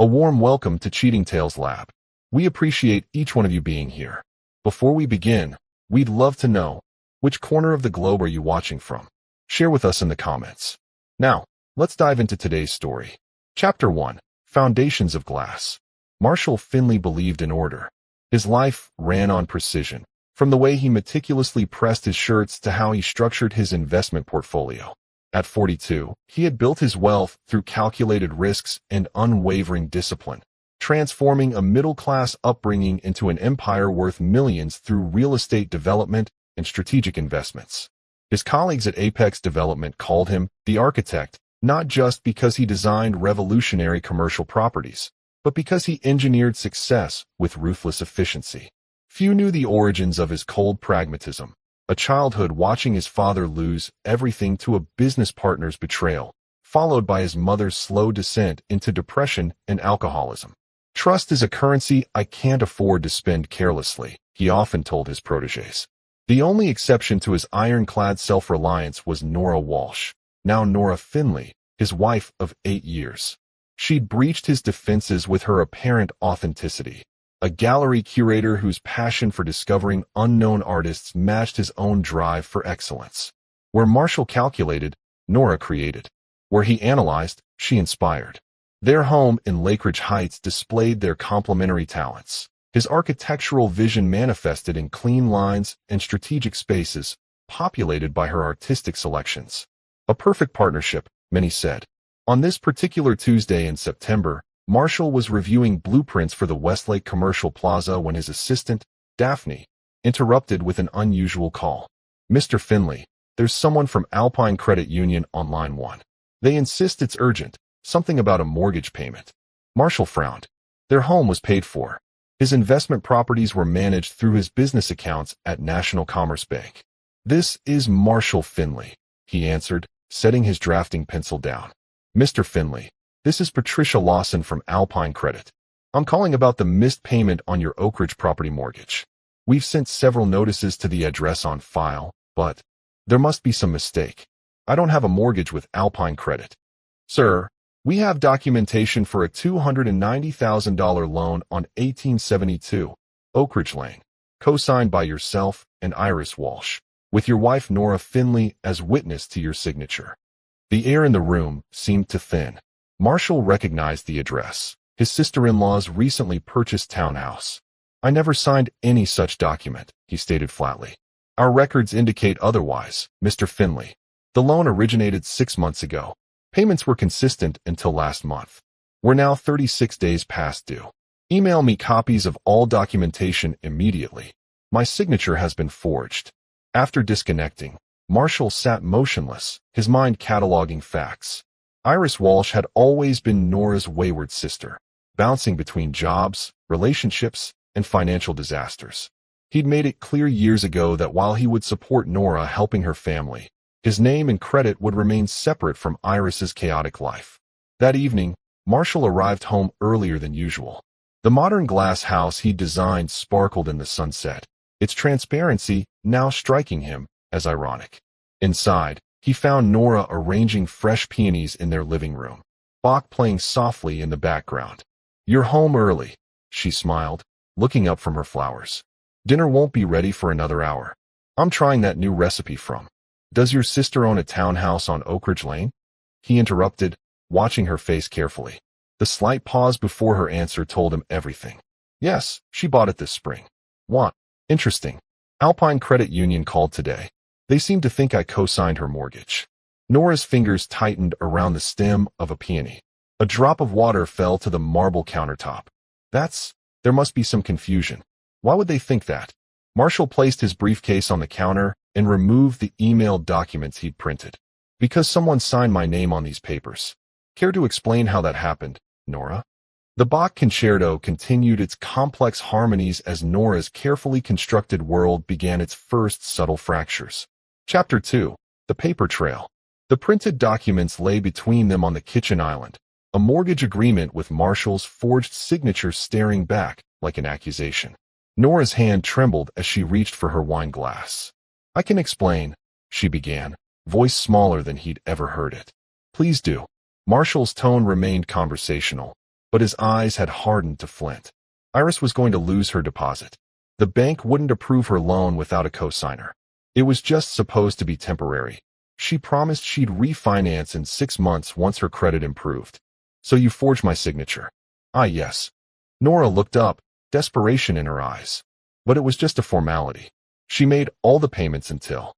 A warm welcome to Cheating Tales Lab. We appreciate each one of you being here. Before we begin, we'd love to know, which corner of the globe are you watching from? Share with us in the comments. Now, let's dive into today's story. Chapter 1. Foundations of Glass. Marshall Finley believed in order. His life ran on precision, from the way he meticulously pressed his shirts to how he structured his investment portfolio. At 42, he had built his wealth through calculated risks and unwavering discipline, transforming a middle-class upbringing into an empire worth millions through real estate development and strategic investments. His colleagues at Apex Development called him the architect, not just because he designed revolutionary commercial properties, but because he engineered success with ruthless efficiency. Few knew the origins of his cold pragmatism, a childhood watching his father lose everything to a business partner's betrayal, followed by his mother's slow descent into depression and alcoholism. "Trust is a currency I can't afford to spend carelessly," he often told his protégés. The only exception to his ironclad self-reliance was Nora Walsh, now Nora Finley, his wife of 8 years. She'd breached his defenses with her apparent authenticity, a gallery curator whose passion for discovering unknown artists matched his own drive for excellence. Where Marshall calculated, Nora created. Where he analyzed, she inspired. Their home in Lakeridge Heights displayed their complementary talents. His architectural vision manifested in clean lines and strategic spaces, populated by her artistic selections. A perfect partnership, many said. On this particular Tuesday in September, Marshall was reviewing blueprints for the Westlake Commercial Plaza when his assistant, Daphne, interrupted with an unusual call. "Mr. Finley, there's someone from Alpine Credit Union on line 1. They insist it's urgent, something about a mortgage payment." Marshall frowned. Their home was paid for. His investment properties were managed through his business accounts at National Commerce Bank. "This is Marshall Finley," he answered, setting his drafting pencil down. "Mr. Finley, this is Patricia Lawson from Alpine Credit. I'm calling about the missed payment on your Oak Ridge property mortgage. We've sent several notices to the address on file, but there must be some mistake. I don't have a mortgage with Alpine Credit. Sir, we have documentation for a $290,000 loan on 1872 Oak Ridge Lane, co-signed by yourself and Iris Walsh, with your wife Nora Finley as witness to your signature." The air in the room seemed to thin. Marshall recognized the address. His sister-in-law's recently purchased townhouse. "I never signed any such document," he stated flatly. "Our records indicate otherwise, Mr. Finley. The loan originated 6 months ago. Payments were consistent until last month. We're now 36 days past due. Email me copies of all documentation immediately. My signature has been forged." After disconnecting, Marshall sat motionless, his mind cataloging facts. Iris Walsh had always been Nora's wayward sister, bouncing between jobs, relationships, and financial disasters. He'd made it clear years ago that while he would support Nora helping her family, his name and credit would remain separate from Iris's chaotic life. That evening, Marshall arrived home earlier than usual. The modern glass house he'd designed sparkled in the sunset, its transparency now striking him as ironic. Inside, he found Nora arranging fresh peonies in their living room, Bach playing softly in the background. "You're home early," she smiled, looking up from her flowers. "Dinner won't be ready for another hour. I'm trying that new recipe from." "Does your sister own a townhouse on Oak Ridge Lane?" he interrupted, watching her face carefully. The slight pause before her answer told him everything. "Yes, she bought it this spring." "What? Interesting. Alpine Credit Union called today. They seem to think I co-signed her mortgage." Nora's fingers tightened around the stem of a peony. A drop of water fell to the marble countertop. There must be some confusion. Why would they think that?" Marshall placed his briefcase on the counter and removed the emailed documents he'd printed. "Because someone signed my name on these papers. Care to explain how that happened, Nora?" The Bach concerto continued its complex harmonies as Nora's carefully constructed world began its first subtle fractures. Chapter 2. The Paper Trail. The printed documents lay between them on the kitchen island, a mortgage agreement with Marshall's forged signature staring back like an accusation. Nora's hand trembled as she reached for her wine glass. "I can explain," she began, voice smaller than he'd ever heard it. "Please do." Marshall's tone remained conversational. but his eyes had hardened to flint. Iris was going to lose her deposit. The bank wouldn't approve her loan without a cosigner. It was just supposed to be temporary. She promised she'd refinance in 6 months once her credit improved. So you forged my signature? Ah, yes. Nora looked up, desperation in her eyes. But it was just a formality. She made all the payments until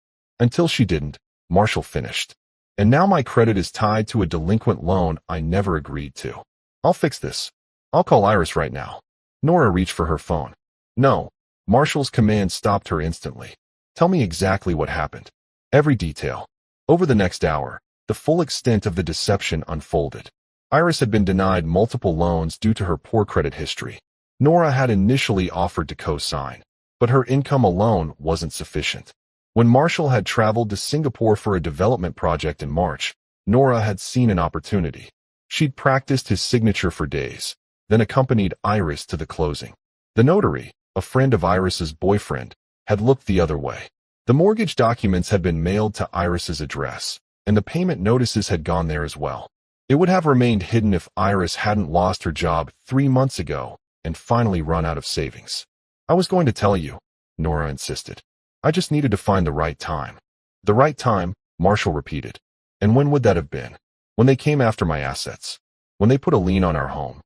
she didn't, Marshall finished. And now my credit is tied to a delinquent loan I never agreed to. I'll fix this. I'll call Iris right now. Nora reached for her phone. No. Marshall's command stopped her instantly. Tell me exactly what happened. Every detail. Over the next hour, the full extent of the deception unfolded. Iris had been denied multiple loans due to her poor credit history. Nora had initially offered to co-sign, but her income alone wasn't sufficient. When Marshall had traveled to Singapore for a development project in March, Nora had seen an opportunity. She'd practiced his signature for days, then accompanied Iris to the closing. The notary, a friend of Iris's boyfriend, had looked the other way. The mortgage documents had been mailed to Iris's address, and the payment notices had gone there as well. It would have remained hidden if Iris hadn't lost her job 3 months ago and finally run out of savings. I was going to tell you, Nora insisted. I just needed to find the right time. The right time, Marshall repeated. And when would that have been? When they came after my assets. When they put a lien on our home.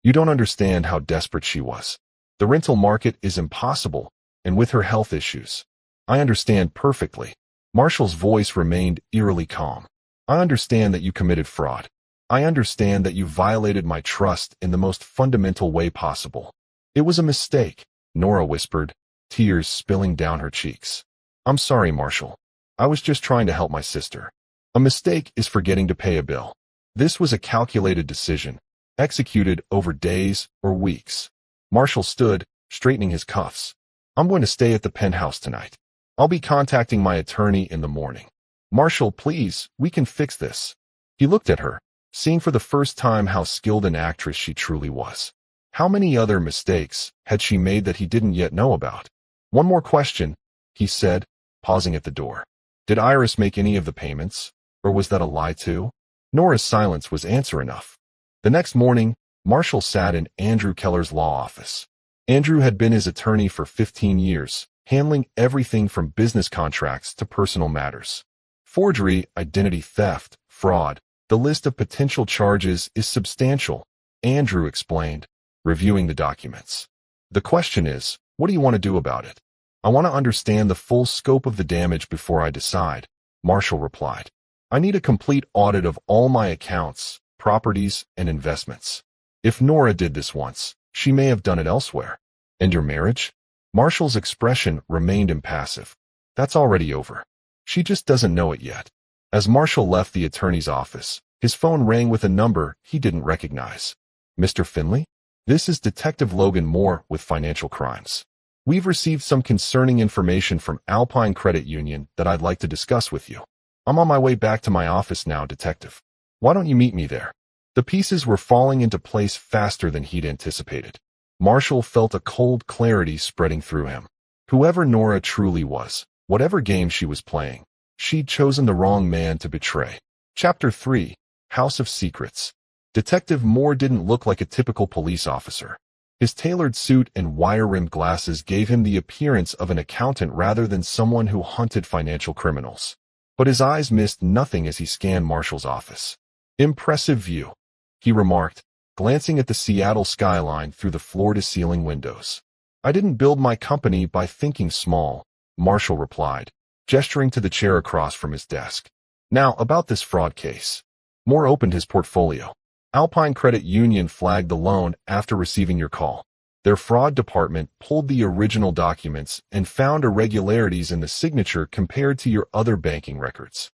You don't understand how desperate she was. The rental market is impossible, and with her health issues. I understand perfectly. Marshall's voice remained eerily calm. I understand that you committed fraud. I understand that you violated my trust in the most fundamental way possible. It was a mistake, Nora whispered, tears spilling down her cheeks. I'm sorry, Marshall. I was just trying to help my sister. A mistake is forgetting to pay a bill. This was a calculated decision, executed over days or weeks. Marshall stood, straightening his cuffs. I'm going to stay at the penthouse tonight. I'll be contacting my attorney in the morning. Marshall, please, we can fix this. He looked at her, seeing for the first time how skilled an actress she truly was. How many other mistakes had she made that he didn't yet know about? One more question, he said, pausing at the door. Did Iris make any of the payments? Or was that a lie too? Nora's silence was answer enough. The next morning, Marshall sat in Andrew Keller's law office. Andrew had been his attorney for 15 years, handling everything from business contracts to personal matters. Forgery, identity theft, fraud. The list of potential charges is substantial, Andrew explained, reviewing the documents. The question is, what do you want to do about it? I want to understand the full scope of the damage before I decide, Marshall replied. I need a complete audit of all my accounts, properties, and investments. If Nora did this once, she may have done it elsewhere. And your marriage? Marshall's expression remained impassive. That's already over. She just doesn't know it yet. As Marshall left the attorney's office, his phone rang with a number he didn't recognize. Mr. Finley? This is Detective Logan Moore with Financial Crimes. We've received some concerning information from Alpine Credit Union that I'd like to discuss with you. I'm on my way back to my office now, Detective. Why don't you meet me there? The pieces were falling into place faster than he'd anticipated. Marshall felt a cold clarity spreading through him. Whoever Nora truly was, whatever game she was playing, she'd chosen the wrong man to betray. Chapter 3, House of Secrets. Detective Moore didn't look like a typical police officer. His tailored suit and wire-rimmed glasses gave him the appearance of an accountant rather than someone who hunted financial criminals. But his eyes missed nothing as he scanned Marshall's office. Impressive view, he remarked, glancing at the Seattle skyline through the floor-to-ceiling windows. I didn't build my company by thinking small, Marshall replied, gesturing to the chair across from his desk. Now, about this fraud case. Moore opened his portfolio. Alpine Credit Union flagged the loan after receiving your call. Their fraud department pulled the original documents and found irregularities in the signature compared to your other banking records.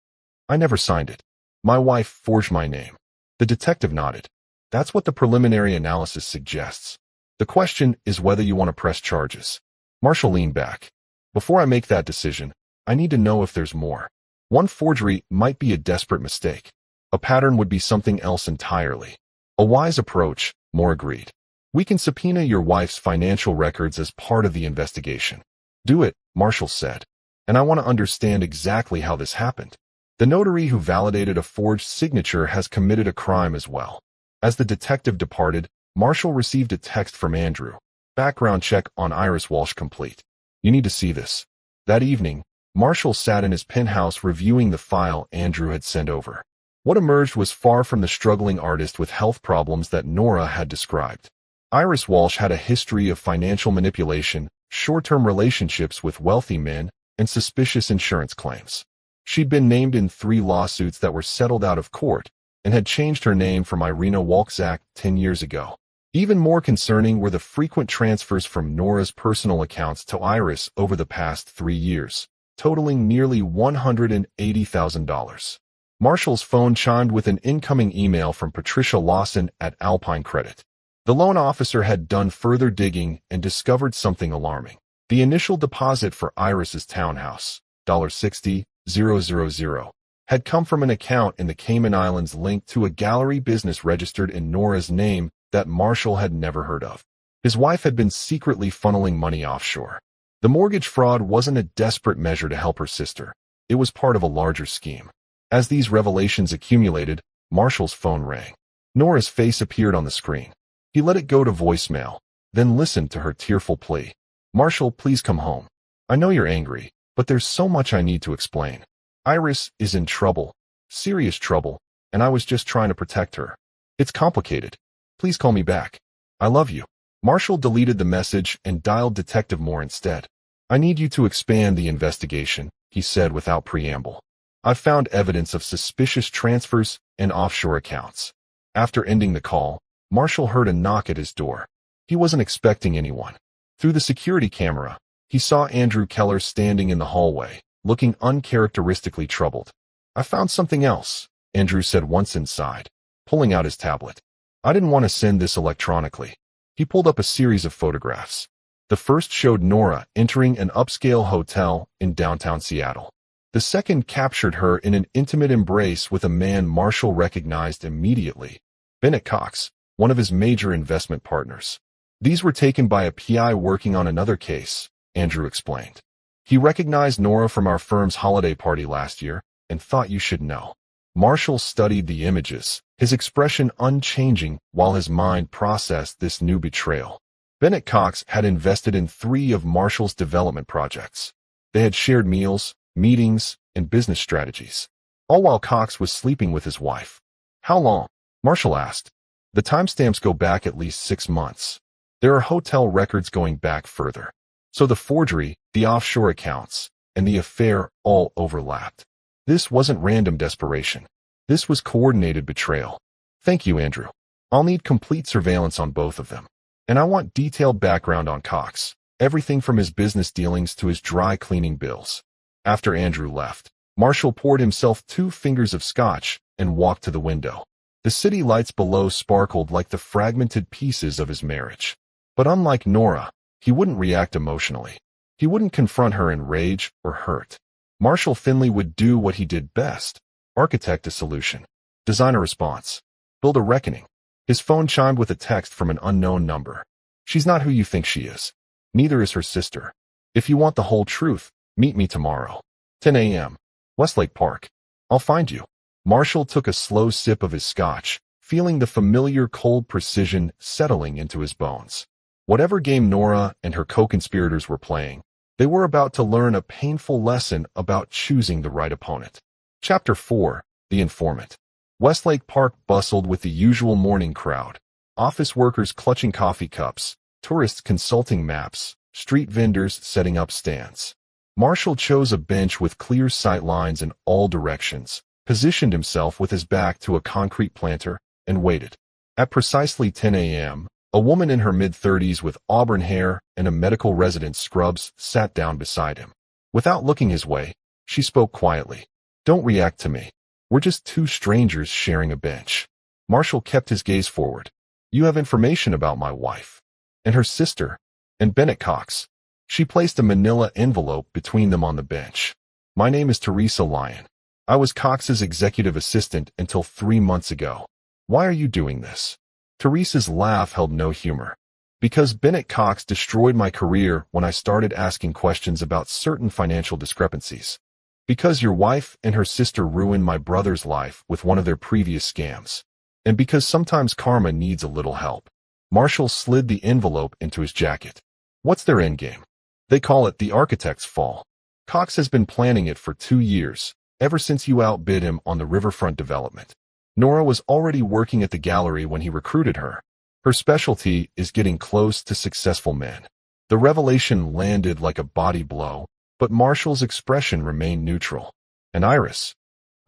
I never signed it. My wife forged my name. The detective nodded. That's what the preliminary analysis suggests. The question is whether you want to press charges. Marshall leaned back. Before I make that decision, I need to know if there's more. One forgery might be a desperate mistake. A pattern would be something else entirely. A wise approach, Moore agreed. We can subpoena your wife's financial records as part of the investigation. Do it, Marshall said. And I want to understand exactly how this happened. The notary who validated a forged signature has committed a crime as well. As the detective departed, Marshall received a text from Andrew. Background check on Iris Walsh complete. You need to see this. That evening, Marshall sat in his penthouse reviewing the file Andrew had sent over. What emerged was far from the struggling artist with health problems that Nora had described. Iris Walsh had a history of financial manipulation, short-term relationships with wealthy men, and suspicious insurance claims. She'd been named in 3 lawsuits that were settled out of court, and had changed her name from Irina Walczak 10 years ago. Even more concerning were the frequent transfers from Nora's personal accounts to Iris over the past 3 years, totaling nearly $180,000. Marshall's phone chimed with an incoming email from Patricia Lawson at Alpine Credit. The loan officer had done further digging and discovered something alarming. The initial deposit for Iris's townhouse, $60,000, had come from an account in the Cayman Islands linked to a gallery business registered in Nora's name that Marshall had never heard of. His wife had been secretly funneling money offshore. The mortgage fraud wasn't a desperate measure to help her sister. It was part of a larger scheme. As these revelations accumulated, Marshall's phone rang. Nora's face appeared on the screen. He let it go to voicemail, then listened to her tearful plea. Marshall, please come home. I know you're angry, but there's so much I need to explain. Iris is in trouble, serious trouble, and I was just trying to protect her. It's complicated. Please call me back. I love you. Marshall deleted the message and dialed Detective Moore instead. I need you to expand the investigation, he said without preamble. I've found evidence of suspicious transfers and offshore accounts. After ending the call, Marshall heard a knock at his door. He wasn't expecting anyone. Through the security camera, he saw Andrew Keller standing in the hallway, looking uncharacteristically troubled. I found something else, Andrew said once inside, pulling out his tablet. I didn't want to send this electronically. He pulled up a series of photographs. The first showed Nora entering an upscale hotel in downtown Seattle. The second captured her in an intimate embrace with a man Marshall recognized immediately, Bennett Cox, one of his major investment partners. These were taken by a PI working on another case, Andrew explained. He recognized Nora from our firm's holiday party last year and thought you should know. Marshall studied the images, his expression unchanging while his mind processed this new betrayal. Bennett Cox had invested in 3 of Marshall's development projects. They had shared meals, meetings, and business strategies, all while Cox was sleeping with his wife. How long? Marshall asked. The timestamps go back at least 6 months. There are hotel records going back further. So the forgery, the offshore accounts, and the affair all overlapped. This wasn't random desperation. This was coordinated betrayal. Thank you, Andrew. I'll need complete surveillance on both of them. And I want detailed background on Cox, everything from his business dealings to his dry cleaning bills. After Andrew left, Marshall poured himself 2 fingers of scotch and walked to the window. The city lights below sparkled like the fragmented pieces of his marriage. But unlike Nora, he wouldn't react emotionally. He wouldn't confront her in rage or hurt. Marshall Finley would do what he did best: architect a solution, design a response, build a reckoning. His phone chimed with a text from an unknown number. She's not who you think she is. Neither is her sister. If you want the whole truth, meet me tomorrow. 10 a.m. Westlake Park. I'll find you. Marshall took a slow sip of his scotch, feeling the familiar cold precision settling into his bones. Whatever game Nora and her co-conspirators were playing, they were about to learn a painful lesson about choosing the right opponent. Chapter 4. The Informant. Westlake Park bustled with the usual morning crowd. Office workers clutching coffee cups, tourists consulting maps, street vendors setting up stands. Marshall chose a bench with clear sight lines in all directions, positioned himself with his back to a concrete planter, and waited. At precisely 10 a.m., a woman in her mid-30s with auburn hair and a medical resident's scrubs sat down beside him. Without looking his way, she spoke quietly. Don't react to me. We're just 2 strangers sharing a bench. Marshall kept his gaze forward. You have information about my wife, and her sister, and Bennett Cox. She placed a manila envelope between them on the bench. My name is Teresa Lyon. I was Cox's executive assistant until 3 months ago. Why are you doing this? Teresa's laugh held no humor. Because Bennett Cox destroyed my career when I started asking questions about certain financial discrepancies. Because your wife and her sister ruined my brother's life with one of their previous scams. And because sometimes karma needs a little help. Marshall slid the envelope into his jacket. What's their endgame? They call it the architect's fall. Cox has been planning it for 2 years, ever since you outbid him on the riverfront development. Nora was already working at the gallery when he recruited her. Her specialty is getting close to successful men. The revelation landed like a body blow, but Marshall's expression remained neutral. And Iris?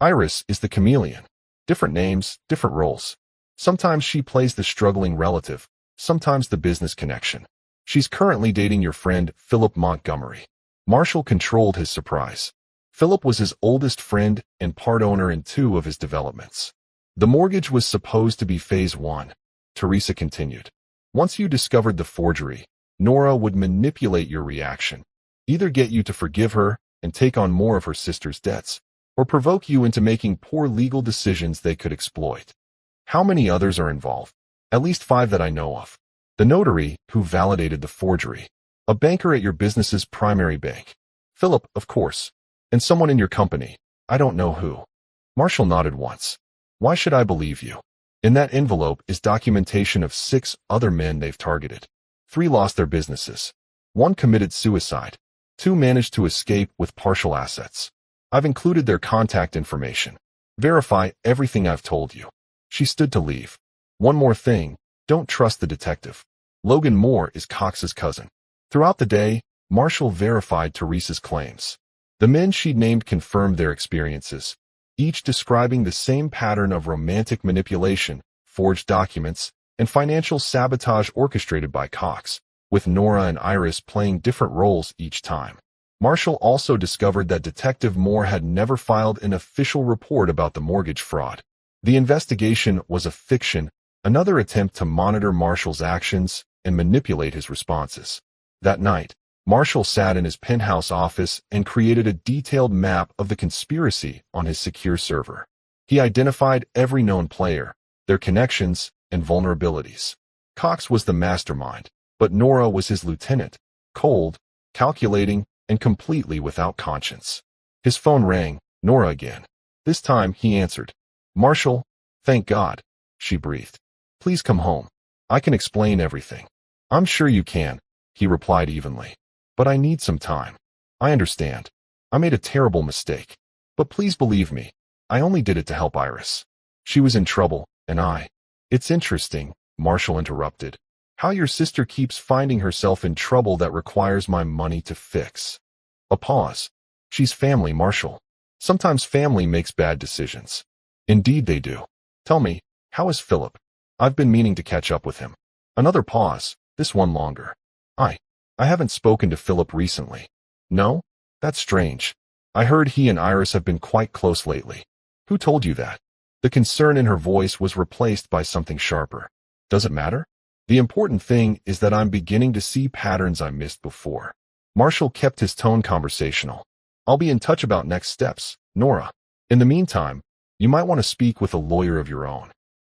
Iris is the chameleon. Different names, different roles. Sometimes she plays the struggling relative, sometimes the business connection. She's currently dating your friend, Philip Montgomery. Marshall controlled his surprise. Philip was his oldest friend and part owner in 2 of his developments. The mortgage was supposed to be phase 1. Teresa continued. Once you discovered the forgery, Nora would manipulate your reaction, either get you to forgive her and take on more of her sister's debts, or provoke you into making poor legal decisions they could exploit. How many others are involved? At least 5 that I know of. The notary, who validated the forgery. A banker at your business's primary bank. Philip, of course. And someone in your company. I don't know who. Marshall nodded once. Why should I believe you? In that envelope is documentation of 6 other men they've targeted. 3 lost their businesses. 1 committed suicide. 2 managed to escape with partial assets. I've included their contact information. Verify everything I've told you. She stood to leave. One more thing, don't trust the detective. Logan Moore is Cox's cousin. Throughout the day, Marshall verified Teresa's claims. The men she'd named confirmed their experiences, each describing the same pattern of romantic manipulation, forged documents, and financial sabotage orchestrated by Cox, with Nora and Iris playing different roles each time. Marshall also discovered that Detective Moore had never filed an official report about the mortgage fraud. The investigation was a fiction, another attempt to monitor Marshall's actions and manipulate his responses. That night, Marshall sat in his penthouse office and created a detailed map of the conspiracy on his secure server. He identified every known player, their connections, and vulnerabilities. Cox was the mastermind, but Nora was his lieutenant, cold, calculating, and completely without conscience. His phone rang, Nora again. This time he answered. Marshall, thank God, she breathed. Please come home. I can explain everything. I'm sure you can, he replied evenly. But I need some time. I understand. I made a terrible mistake. But please believe me, I only did it to help Iris. She was in trouble, and I. It's interesting, Marshall interrupted, how your sister keeps finding herself in trouble that requires my money to fix. A pause. She's family, Marshall. Sometimes family makes bad decisions. Indeed they do. Tell me, how is Philip? I've been meaning to catch up with him. Another pause, this one longer. I haven't spoken to Philip recently. No? That's strange. I heard he and Iris have been quite close lately. Who told you that? The concern in her voice was replaced by something sharper. Does it matter? The important thing is that I'm beginning to see patterns I missed before. Marshall kept his tone conversational. I'll be in touch about next steps, Nora. In the meantime, you might want to speak with a lawyer of your own.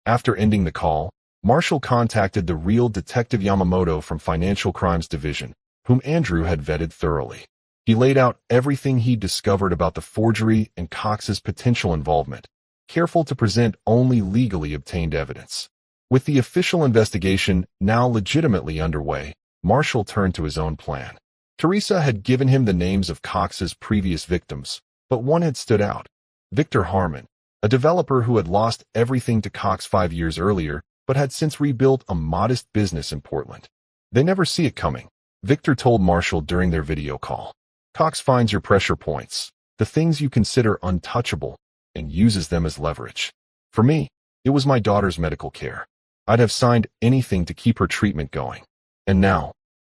After ending the call, Marshall contacted the real Detective Yamamoto from Financial Crimes Division, whom Andrew had vetted thoroughly. He laid out everything he'd discovered about the forgery and Cox's potential involvement, careful to present only legally obtained evidence. With the official investigation now legitimately underway, Marshall turned to his own plan. Teresa had given him the names of Cox's previous victims, but one had stood out. Victor Harmon, a developer who had lost everything to Cox 5 years earlier, but had since rebuilt a modest business in Portland. They never see it coming, Victor told Marshall during their video call. Cox finds your pressure points, the things you consider untouchable, and uses them as leverage. For me, it was my daughter's medical care. I'd have signed anything to keep her treatment going. And now?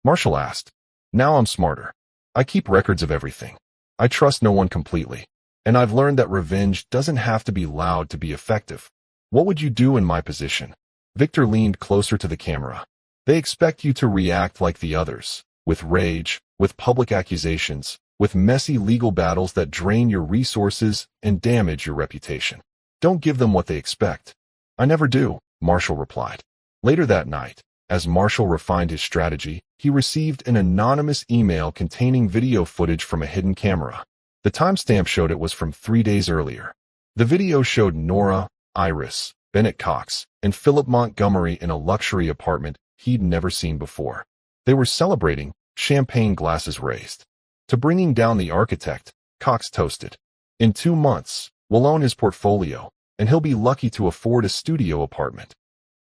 Marshall asked. Now I'm smarter. I keep records of everything. I trust no one completely. And I've learned that revenge doesn't have to be loud to be effective. What would you do in my position? Victor leaned closer to the camera. They expect you to react like the others, with rage, with public accusations, with messy legal battles that drain your resources and damage your reputation. Don't give them what they expect. I never do, Marshall replied. Later that night, as Marshall refined his strategy, he received an anonymous email containing video footage from a hidden camera. The timestamp showed it was from 3 days earlier. The video showed Nora, Iris, Bennett Cox, and Philip Montgomery in a luxury apartment he'd never seen before. They were celebrating, champagne glasses raised. To bringing down the architect, Cox toasted. In 2 months, we'll own his portfolio, and he'll be lucky to afford a studio apartment.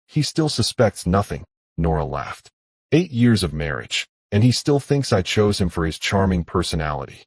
He still suspects nothing, Nora laughed. 8 years of marriage, and he still thinks I chose him for his charming personality.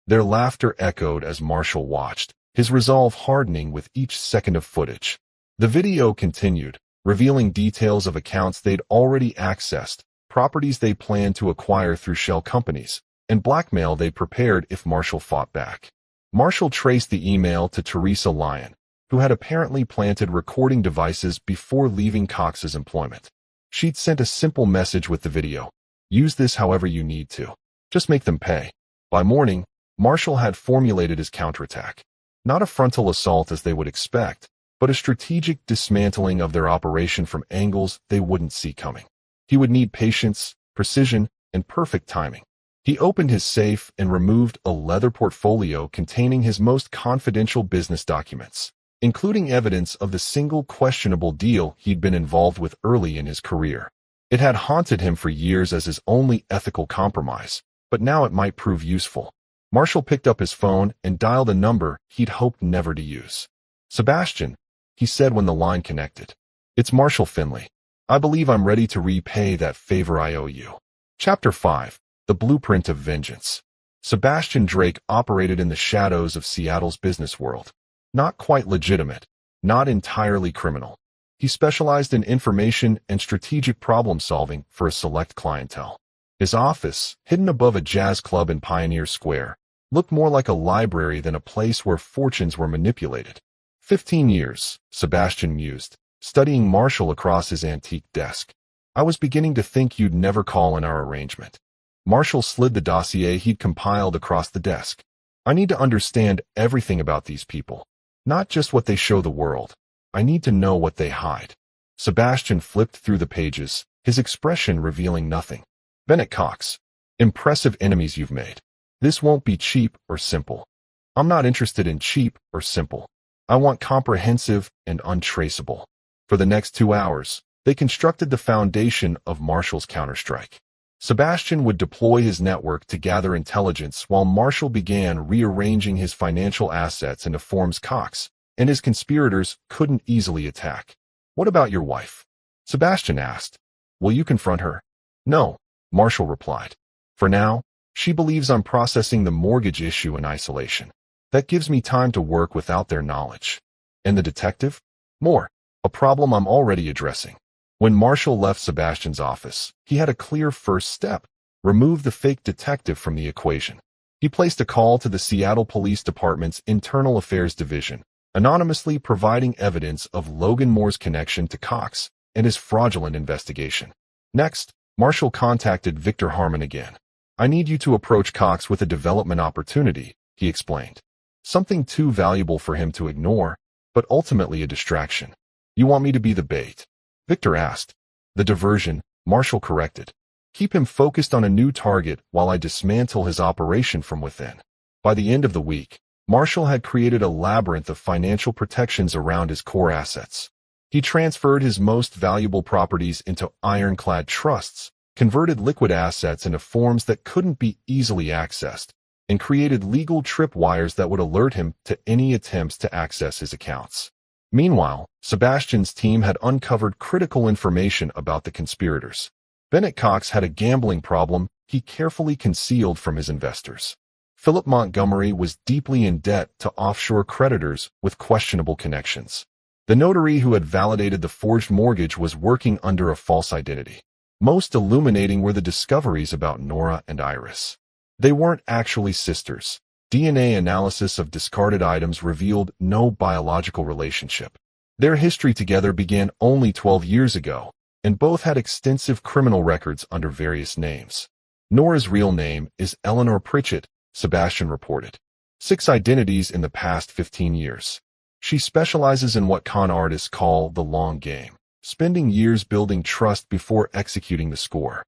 Their laughter echoed as Marshall watched, his resolve hardening with each second of footage. The video continued, revealing details of accounts they'd already accessed, properties they planned to acquire through shell companies, and blackmail they prepared if Marshall fought back. Marshall traced the email to Teresa Lyon, who had apparently planted recording devices before leaving Cox's employment. She'd sent a simple message with the video. Use this however you need to. Just make them pay. By morning, Marshall had formulated his counterattack. Not a frontal assault as they would expect, but a strategic dismantling of their operation from angles they wouldn't see coming. He would need patience, precision, and perfect timing. He opened his safe and removed a leather portfolio containing his most confidential business documents, including evidence of the single questionable deal he'd been involved with early in his career. It had haunted him for years as his only ethical compromise, but now it might prove useful. Marshall picked up his phone and dialed a number he'd hoped never to use. Sebastian, he said when the line connected. It's Marshall Finley. I believe I'm ready to repay that favor I owe you. Chapter 5. The Blueprint of Vengeance. Sebastian Drake operated in the shadows of Seattle's business world. Not quite legitimate, not entirely criminal. He specialized in information and strategic problem-solving for a select clientele. His office, hidden above a jazz club in Pioneer Square, looked more like a library than a place where fortunes were manipulated. 15 years, Sebastian mused, studying Marshall across his antique desk. I was beginning to think you'd never call in our arrangement. Marshall slid the dossier he'd compiled across the desk. I need to understand everything about these people, not just what they show the world. I need to know what they hide. Sebastian flipped through the pages, his expression revealing nothing. Bennett Cox. Impressive enemies you've made. This won't be cheap or simple. I'm not interested in cheap or simple. I want comprehensive and untraceable. For the next 2 hours, they constructed the foundation of Marshall's counterstrike. Sebastian would deploy his network to gather intelligence while Marshall began rearranging his financial assets into forms Cox and his conspirators couldn't easily attack. What about your wife? Sebastian asked. Will you confront her? No, Marshall replied. For now, she believes I'm processing the mortgage issue in isolation. That gives me time to work without their knowledge. And the detective? More. A problem I'm already addressing. When Marshall left Sebastian's office, he had a clear first step: remove the fake detective from the equation. He placed a call to the Seattle Police Department's Internal Affairs Division, anonymously providing evidence of Logan Moore's connection to Cox and his fraudulent investigation. Next, Marshall contacted Victor Harmon again. I need you to approach Cox with a development opportunity, he explained. Something too valuable for him to ignore, but ultimately a distraction. You want me to be the bait? Victor asked. The diversion, Marshall corrected. Keep him focused on a new target while I dismantle his operation from within. By the end of the week, Marshall had created a labyrinth of financial protections around his core assets. He transferred his most valuable properties into ironclad trusts, converted liquid assets into forms that couldn't be easily accessed, and created legal tripwires that would alert him to any attempts to access his accounts. Meanwhile, Sebastian's team had uncovered critical information about the conspirators. Bennett Cox had a gambling problem he carefully concealed from his investors. Philip Montgomery was deeply in debt to offshore creditors with questionable connections. The notary who had validated the forged mortgage was working under a false identity. Most illuminating were the discoveries about Nora and Iris. They weren't actually sisters. DNA analysis of discarded items revealed no biological relationship. Their history together began only 12 years ago, and both had extensive criminal records under various names. Nora's real name is Eleanor Pritchett, Sebastian reported. 6 identities in the past 15 years. She specializes in what con artists call the long game, spending years building trust before executing the score.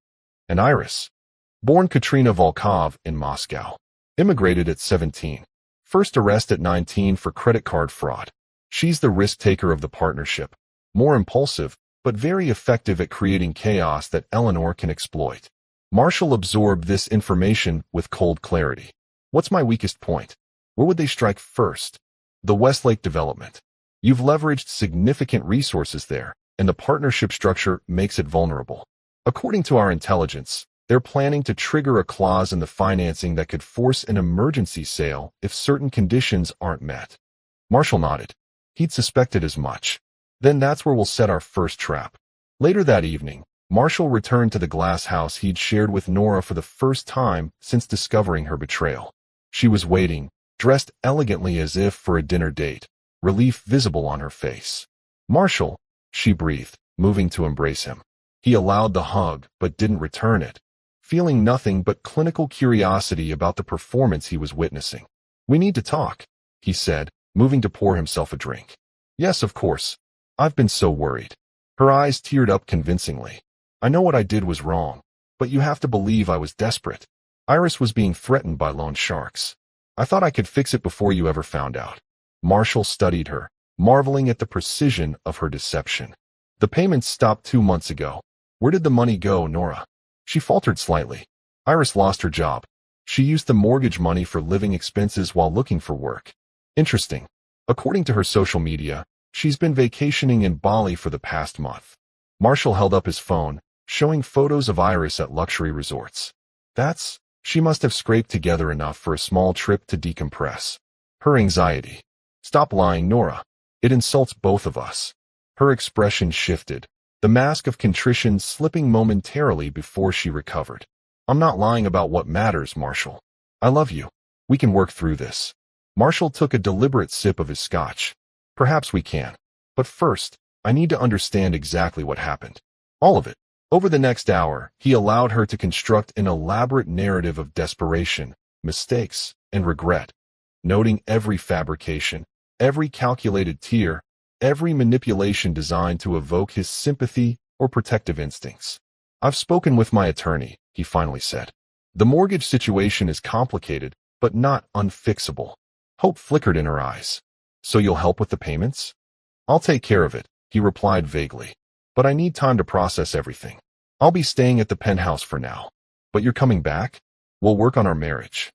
And Iris, born Katrina Volkov in Moscow. Immigrated at 17. First arrest at 19 for credit card fraud. She's the risk taker of the partnership, more impulsive, but very effective at creating chaos that Eleanor can exploit. Marshall absorbed this information with cold clarity. What's my weakest point? Where would they strike first? The Westlake development. You've leveraged significant resources there, and the partnership structure makes it vulnerable. According to our intelligence, they're planning to trigger a clause in the financing that could force an emergency sale if certain conditions aren't met. Marshall nodded. He'd suspected as much. Then that's where we'll set our first trap. Later that evening, Marshall returned to the glass house he'd shared with Nora for the first time since discovering her betrayal. She was waiting, dressed elegantly as if for a dinner date, relief visible on her face. "Marshall," she breathed, moving to embrace him. He allowed the hug, but didn't return it, feeling nothing but clinical curiosity about the performance he was witnessing. "We need to talk," he said, moving to pour himself a drink. "Yes, of course. I've been so worried." Her eyes teared up convincingly. "I know what I did was wrong, but you have to believe I was desperate. Iris was being threatened by loan sharks. I thought I could fix it before you ever found out." Marshall studied her, marveling at the precision of her deception. "The payments stopped 2 months ago. Where did the money go, Nora?" She faltered slightly. "Iris lost her job. She used the mortgage money for living expenses while looking for work." "Interesting. According to her social media, she's been vacationing in Bali for the past month." Marshall held up his phone, showing photos of Iris at luxury resorts. She must have scraped together enough for a small trip to decompress. Her anxiety. "Stop lying, Nora. It insults both of us." Her expression shifted, the mask of contrition slipping momentarily before she recovered. "I'm not lying about what matters, Marshall. I love you. We can work through this." Marshall took a deliberate sip of his scotch. "Perhaps we can. But first, I need to understand exactly what happened. All of it." Over the next hour, he allowed her to construct an elaborate narrative of desperation, mistakes, and regret, noting every fabrication, every calculated tear, every manipulation designed to evoke his sympathy or protective instincts. "I've spoken with my attorney," he finally said. "The mortgage situation is complicated, but not unfixable." Hope flickered in her eyes. "So you'll help with the payments?" "I'll take care of it," he replied vaguely. "But I need time to process everything. I'll be staying at the penthouse for now." "But you're coming back? We'll work on our marriage."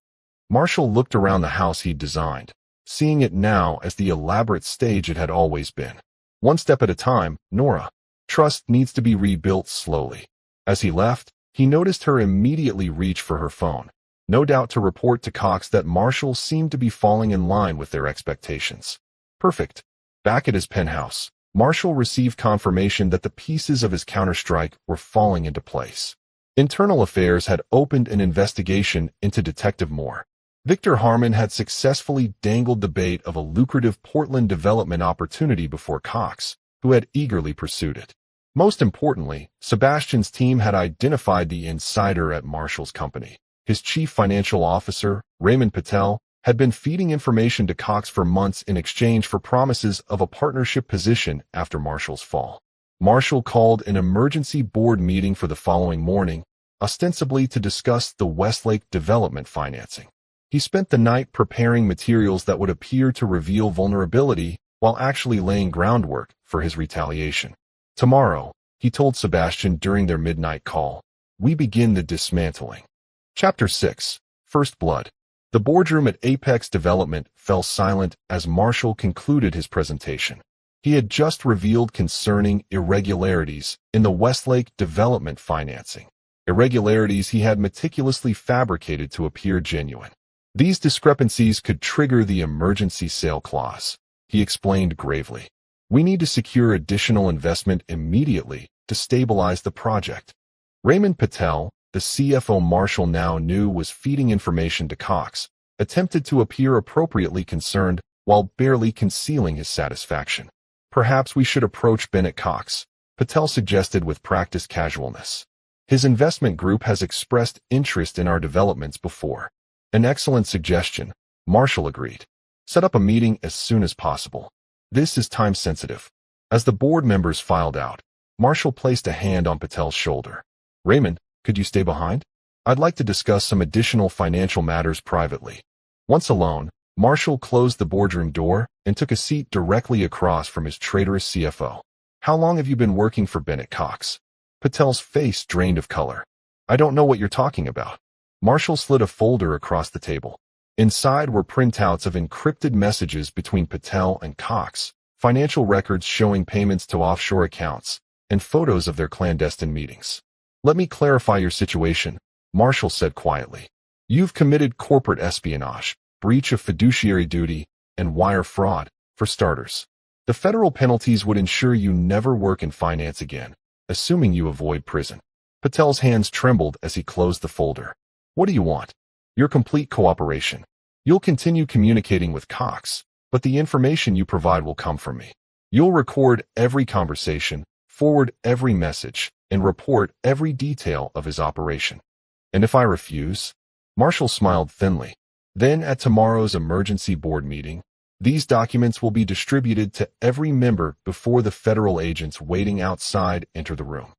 Marshall looked around the house he'd designed, seeing it now as the elaborate stage it had always been. "One step at a time, Nora. Trust needs to be rebuilt slowly." As he left, he noticed her immediately reach for her phone, no doubt to report to Cox that Marshall seemed to be falling in line with their expectations. Perfect. Back at his penthouse, Marshall received confirmation that the pieces of his counterstrike were falling into place. Internal Affairs had opened an investigation into Detective Moore. Victor Harmon had successfully dangled the bait of a lucrative Portland development opportunity before Cox, who had eagerly pursued it. Most importantly, Sebastian's team had identified the insider at Marshall's company. His chief financial officer, Raymond Patel, had been feeding information to Cox for months in exchange for promises of a partnership position after Marshall's fall. Marshall called an emergency board meeting for the following morning, ostensibly to discuss the Westlake development financing. He spent the night preparing materials that would appear to reveal vulnerability while actually laying groundwork for his retaliation. "Tomorrow," he told Sebastian during their midnight call, "we begin the dismantling." Chapter 6. First Blood. The boardroom at Apex Development fell silent as Marshall concluded his presentation. He had just revealed concerning irregularities in the Westlake development financing. Irregularities he had meticulously fabricated to appear genuine. These discrepancies could trigger the emergency sale clause. He explained gravely. "We need to secure additional investment immediately to stabilize the project." Raymond Patel, the CFO Marshall now knew was feeding information to Cox, attempted to appear appropriately concerned while barely concealing his satisfaction. "Perhaps we should approach Bennett Cox," Patel suggested with practiced casualness. "His investment group has expressed interest in our developments before." "An excellent suggestion," Marshall agreed. "Set up a meeting as soon as possible. This is time-sensitive." As the board members filed out, Marshall placed a hand on Patel's shoulder. "Raymond, could you stay behind? I'd like to discuss some additional financial matters privately." Once alone, Marshall closed the boardroom door and took a seat directly across from his traitorous CFO. How long have you been working for Bennett Cox? Patel's face drained of color. I don't know what you're talking about. Marshall slid a folder across the table. Inside were printouts of encrypted messages between Patel and Cox, financial records showing payments to offshore accounts, and photos of their clandestine meetings. Let me clarify your situation, Marshall said quietly. You've committed corporate espionage, breach of fiduciary duty, and wire fraud, for starters. The federal penalties would ensure you never work in finance again, assuming you avoid prison. Patel's hands trembled as he closed the folder. What do you want? Your complete cooperation. You'll continue communicating with Cox, but the information you provide will come from me. You'll record every conversation, forward every message, and report every detail of his operation. And if I refuse? Marshall smiled thinly. Then at tomorrow's emergency board meeting, these documents will be distributed to every member before the federal agents waiting outside enter the room.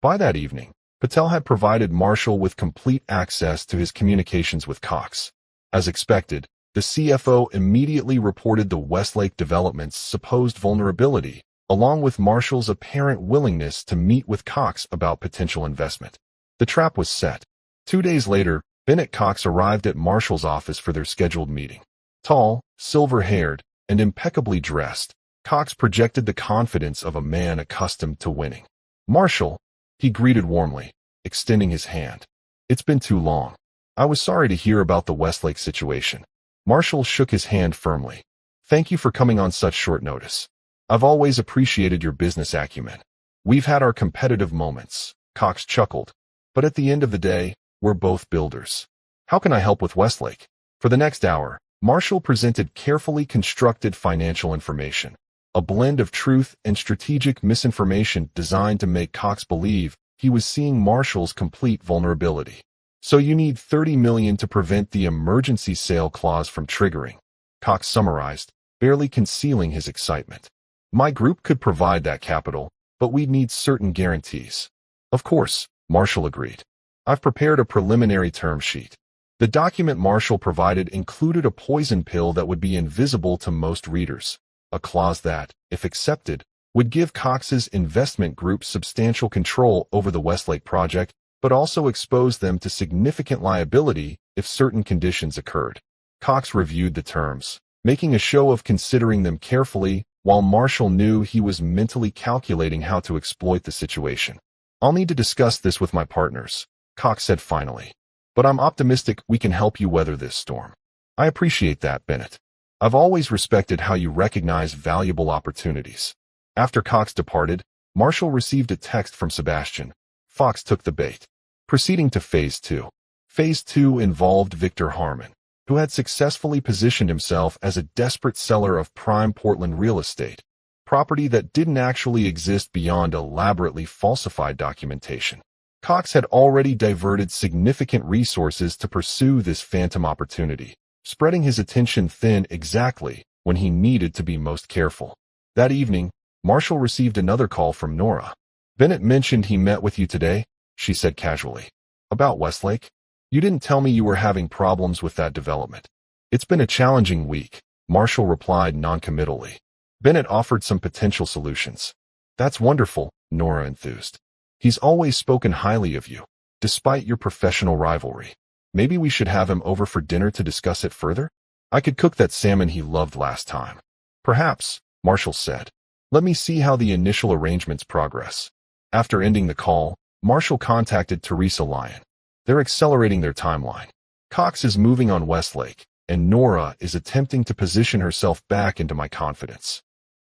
By that evening, Patel had provided Marshall with complete access to his communications with Cox. As expected, the CFO immediately reported the Westlake Development's supposed vulnerability, along with Marshall's apparent willingness to meet with Cox about potential investment. The trap was set. 2 days later, Bennett Cox arrived at Marshall's office for their scheduled meeting. Tall, silver-haired, and impeccably dressed, Cox projected the confidence of a man accustomed to winning. Marshall, he greeted warmly, extending his hand. It's been too long. I was sorry to hear about the Westlake situation. Marshall shook his hand firmly. Thank you for coming on such short notice. I've always appreciated your business acumen. We've had our competitive moments, Cox chuckled. But at the end of the day, we're both builders. How can I help with Westlake? For the next hour, Marshall presented carefully constructed financial information, a blend of truth and strategic misinformation designed to make Cox believe he was seeing Marshall's complete vulnerability. So you need $30 million to prevent the emergency sale clause from triggering, Cox summarized, barely concealing his excitement. My group could provide that capital, but we'd need certain guarantees. Of course, Marshall agreed. I've prepared a preliminary term sheet. The document Marshall provided included a poison pill that would be invisible to most readers, a clause that, if accepted, would give Cox's investment group substantial control over the Westlake project, but also expose them to significant liability if certain conditions occurred. Cox reviewed the terms, making a show of considering them carefully, while Marshall knew he was mentally calculating how to exploit the situation. I'll need to discuss this with my partners, Cox said finally. But I'm optimistic we can help you weather this storm. I appreciate that, Bennett. I've always respected how you recognize valuable opportunities. After Cox departed, Marshall received a text from Sebastian. Fox took the bait. Proceeding to Phase 2. Phase 2 involved Victor Harmon, who had successfully positioned himself as a desperate seller of prime Portland real estate, property that didn't actually exist beyond elaborately falsified documentation. Cox had already diverted significant resources to pursue this phantom opportunity, spreading his attention thin exactly when he needed to be most careful. That evening, Marshall received another call from Nora. Bennett mentioned he met with you today, she said casually. About Westlake? You didn't tell me you were having problems with that development. It's been a challenging week, Marshall replied noncommittally. Bennett offered some potential solutions. That's wonderful, Nora enthused. He's always spoken highly of you, despite your professional rivalry. Maybe we should have him over for dinner to discuss it further? I could cook that salmon he loved last time. Perhaps, Marshall said. Let me see how the initial arrangements progress. After ending the call, Marshall contacted Teresa Lyon. They're accelerating their timeline. Cox is moving on Westlake, and Nora is attempting to position herself back into my confidence.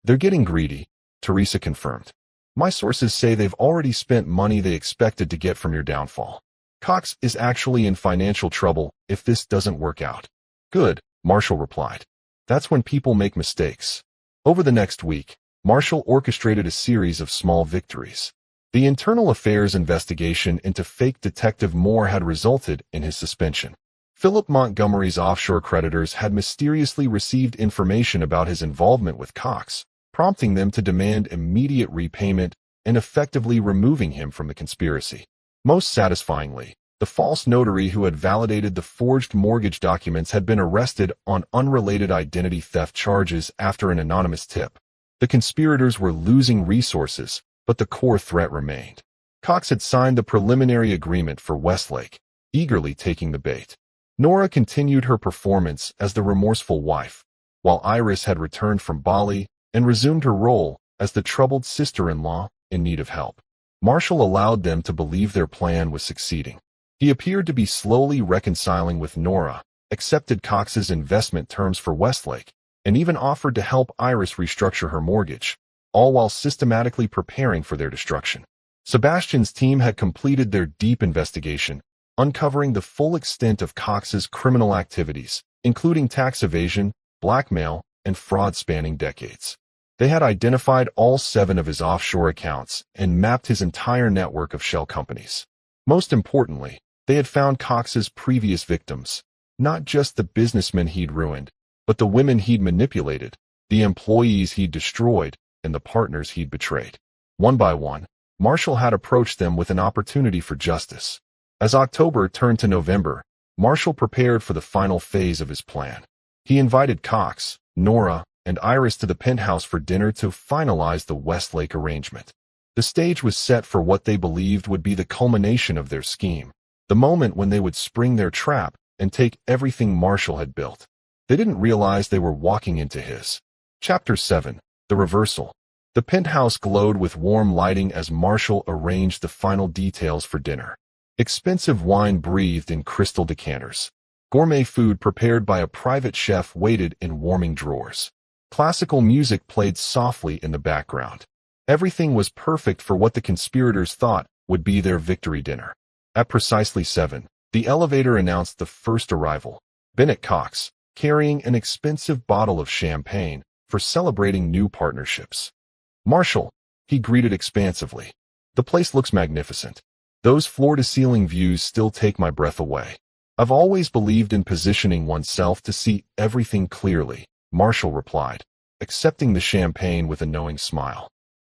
They're getting greedy, Teresa confirmed. My sources say they've already spent money they expected to get from your downfall. Cox is actually in financial trouble if this doesn't work out. Good, Marshall replied. That's when people make mistakes. Over the next week, Marshall orchestrated a series of small victories. The internal affairs investigation into fake Detective Moore had resulted in his suspension. Philip Montgomery's offshore creditors had mysteriously received information about his involvement with Cox, prompting them to demand immediate repayment and effectively removing him from the conspiracy. Most satisfyingly, the false notary who had validated the forged mortgage documents had been arrested on unrelated identity theft charges after an anonymous tip. The conspirators were losing resources, but the core threat remained. Cox had signed the preliminary agreement for Westlake, eagerly taking the bait. Nora continued her performance as the remorseful wife, while Iris had returned from Bali and resumed her role as the troubled sister-in-law in need of help. Marshall allowed them to believe their plan was succeeding. He appeared to be slowly reconciling with Nora, accepted Cox's investment terms for Westlake, and even offered to help Iris restructure her mortgage, all while systematically preparing for their destruction. Sebastian's team had completed their deep investigation, uncovering the full extent of Cox's criminal activities, including tax evasion, blackmail, and fraud spanning decades. They had identified all 7 of his offshore accounts and mapped his entire network of shell companies. Most importantly, they had found Cox's previous victims, not just the businessmen he'd ruined, but the women he'd manipulated, the employees he'd destroyed, and the partners he'd betrayed. One by one, Marshall had approached them with an opportunity for justice. As October turned to November, Marshall prepared for the final phase of his plan. He invited Cox, Nora, and Iris to the penthouse for dinner to finalize the Westlake arrangement. The stage was set for what they believed would be the culmination of their scheme, the moment when they would spring their trap and take everything Marshall had built. They didn't realize they were walking into his. Chapter 7. The Reversal. The penthouse glowed with warm lighting as Marshall arranged the final details for dinner. Expensive wine breathed in crystal decanters. Gourmet food prepared by a private chef waited in warming drawers. Classical music played softly in the background. Everything was perfect for what the conspirators thought would be their victory dinner. At precisely 7, the elevator announced the first arrival. Bennett Cox, carrying an expensive bottle of champagne for celebrating new partnerships. Marshall, he greeted expansively. The place looks magnificent. Those floor-to-ceiling views still take my breath away. I've always believed in positioning oneself to see everything clearly, Marshall replied, accepting the champagne with a knowing smile.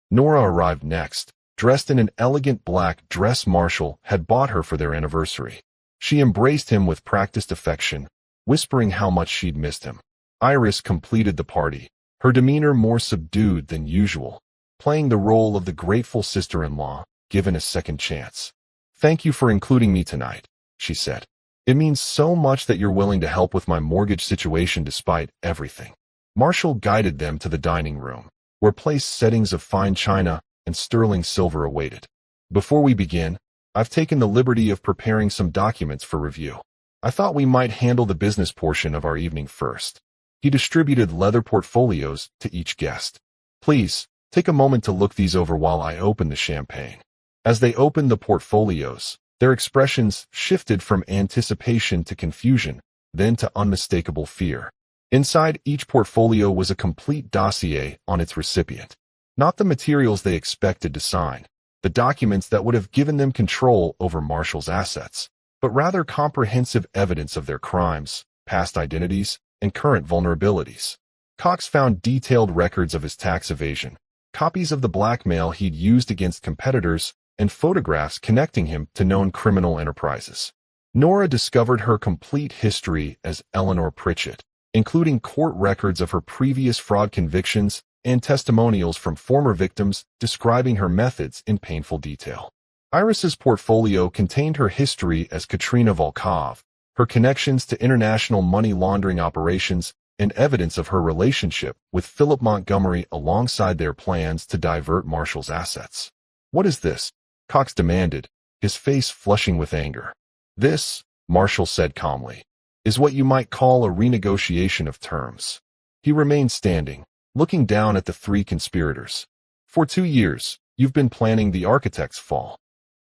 Nora arrived next, dressed in an elegant black dress Marshall had bought her for their anniversary. She embraced him with practiced affection, whispering how much she'd missed him. Iris completed the party, her demeanor more subdued than usual, playing the role of the grateful sister-in-law, given a second chance. "Thank you for including me tonight," she said. "It means so much that you're willing to help with my mortgage situation despite everything." Marshall guided them to the dining room, where place settings of fine china and sterling silver awaited. "Before we begin, I've taken the liberty of preparing some documents for review. I thought we might handle the business portion of our evening first." He distributed leather portfolios to each guest. "Please, take a moment to look these over while I open the champagne." As they opened the portfolios, their expressions shifted from anticipation to confusion, then to unmistakable fear. Inside each portfolio was a complete dossier on its recipient. Not the materials they expected to sign, the documents that would have given them control over Marshall's assets, but rather comprehensive evidence of their crimes, past identities, and current vulnerabilities. Cox found detailed records of his tax evasion, copies of the blackmail he'd used against competitors, and photographs connecting him to known criminal enterprises. Nora discovered her complete history as Eleanor Pritchett, including court records of her previous fraud convictions and testimonials from former victims describing her methods in painful detail. Iris's portfolio contained her history as Katrina Volkov, her connections to international money laundering operations, and evidence of her relationship with Philip Montgomery alongside their plans to divert Marshall's assets. "What is this?" Cox demanded, his face flushing with anger. "This," Marshall said calmly, "is what you might call a renegotiation of terms." He remained standing, looking down at the 3 conspirators. "For 2 years, you've been planning the architect's fall.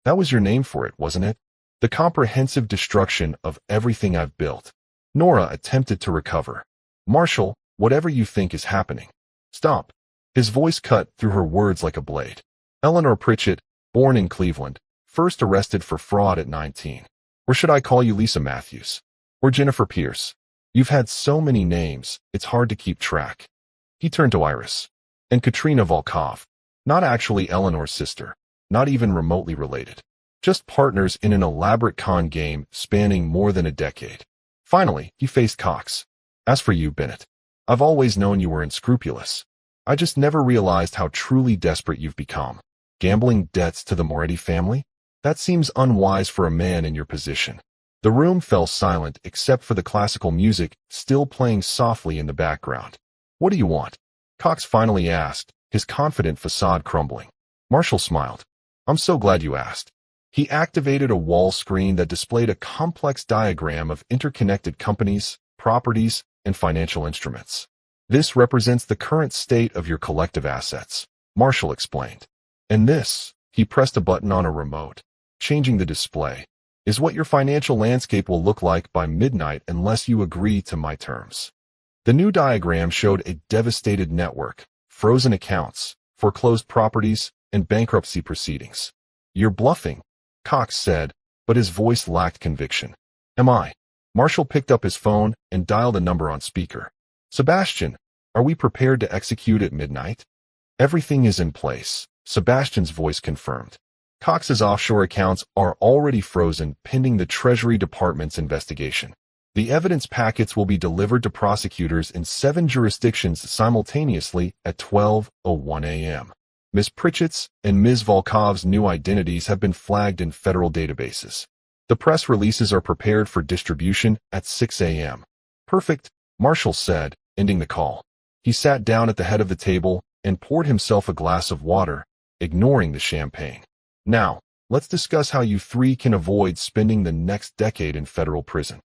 That was your name for it, wasn't it? The comprehensive destruction of everything I've built." Nora attempted to recover. "Marshall, whatever you think is happening. Stop." His voice cut through her words like a blade. "Eleanor Pritchett, born in Cleveland, first arrested for fraud at 19. Or should I call you Lisa Matthews? Or Jennifer Pierce? You've had so many names, it's hard to keep track." He turned to Iris. "And Katrina Volkov. Not actually Eleanor's sister, not even remotely related. Just partners in an elaborate con game spanning more than a decade." Finally, he faced Cox. "As for you, Bennett, I've always known you were unscrupulous. I just never realized how truly desperate you've become. Gambling debts to the Moretti family? That seems unwise for a man in your position." The room fell silent except for the classical music still playing softly in the background. "What do you want?" Cox finally asked, his confident facade crumbling. Marshall smiled. "I'm so glad you asked." He activated a wall screen that displayed a complex diagram of interconnected companies, properties, and financial instruments. "This represents the current state of your collective assets," Marshall explained. "And this," he pressed a button on a remote, changing the display, "is what your financial landscape will look like by midnight unless you agree to my terms." The new diagram showed a devastated network, frozen accounts, foreclosed properties, and bankruptcy proceedings. "You're bluffing," Cox said, but his voice lacked conviction. "Am I?" Marshall picked up his phone and dialed a number on speaker. "Sebastian, are we prepared to execute at midnight?" "Everything is in place," Sebastian's voice confirmed. "Cox's offshore accounts are already frozen pending the Treasury Department's investigation. The evidence packets will be delivered to prosecutors in 7 jurisdictions simultaneously at 12:01 a.m. Ms. Pritchett's and Ms. Volkov's new identities have been flagged in federal databases. The press releases are prepared for distribution at 6 a.m. "Perfect," Marshall said, ending the call. He sat down at the head of the table and poured himself a glass of water, ignoring the champagne. "Now, let's discuss how you three can avoid spending the next decade in federal prison."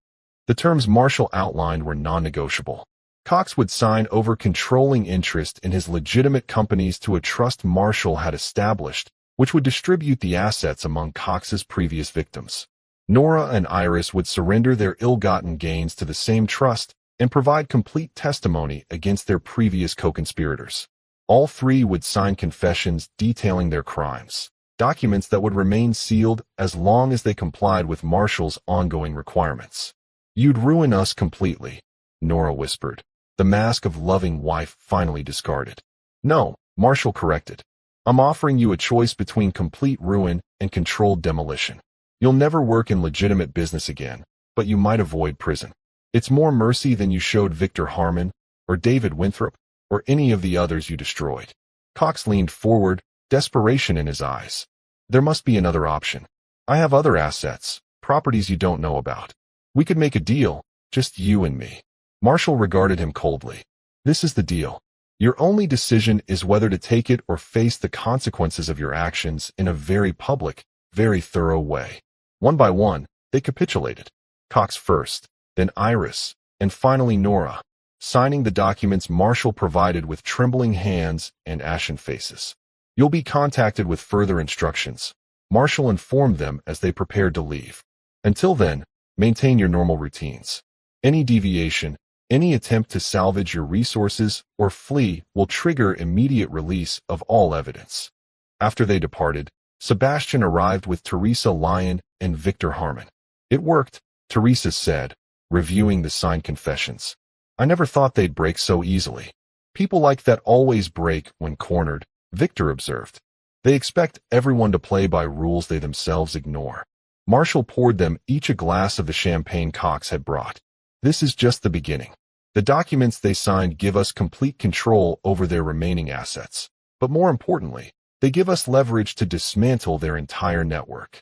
The terms Marshall outlined were non-negotiable. Cox would sign over controlling interest in his legitimate companies to a trust Marshall had established, which would distribute the assets among Cox's previous victims. Nora and Iris would surrender their ill-gotten gains to the same trust and provide complete testimony against their previous co-conspirators. All three would sign confessions detailing their crimes, documents that would remain sealed as long as they complied with Marshall's ongoing requirements. "You'd ruin us completely," Nora whispered, the mask of loving wife finally discarded. "No," Marshall corrected. "I'm offering you a choice between complete ruin and controlled demolition. You'll never work in legitimate business again, but you might avoid prison. It's more mercy than you showed Victor Harmon, or David Winthrop, or any of the others you destroyed." Cox leaned forward, desperation in his eyes. "There must be another option. I have other assets, properties you don't know about. We could make a deal, just you and me." Marshall regarded him coldly. "This is the deal. Your only decision is whether to take it or face the consequences of your actions in a very public, very thorough way." One by one, they capitulated. Cox first, then Iris, and finally Nora, signing the documents Marshall provided with trembling hands and ashen faces. "You'll be contacted with further instructions," Marshall informed them as they prepared to leave. "Until then, maintain your normal routines. Any deviation, any attempt to salvage your resources or flee will trigger immediate release of all evidence." After they departed, Sebastian arrived with Teresa Lyon and Victor Harmon. "It worked," Teresa said, reviewing the signed confessions. "I never thought they'd break so easily." "People like that always break when cornered," Victor observed. "They expect everyone to play by rules they themselves ignore." Marshall poured them each a glass of the champagne Cox had brought. "This is just the beginning. The documents they signed give us complete control over their remaining assets. But more importantly, they give us leverage to dismantle their entire network."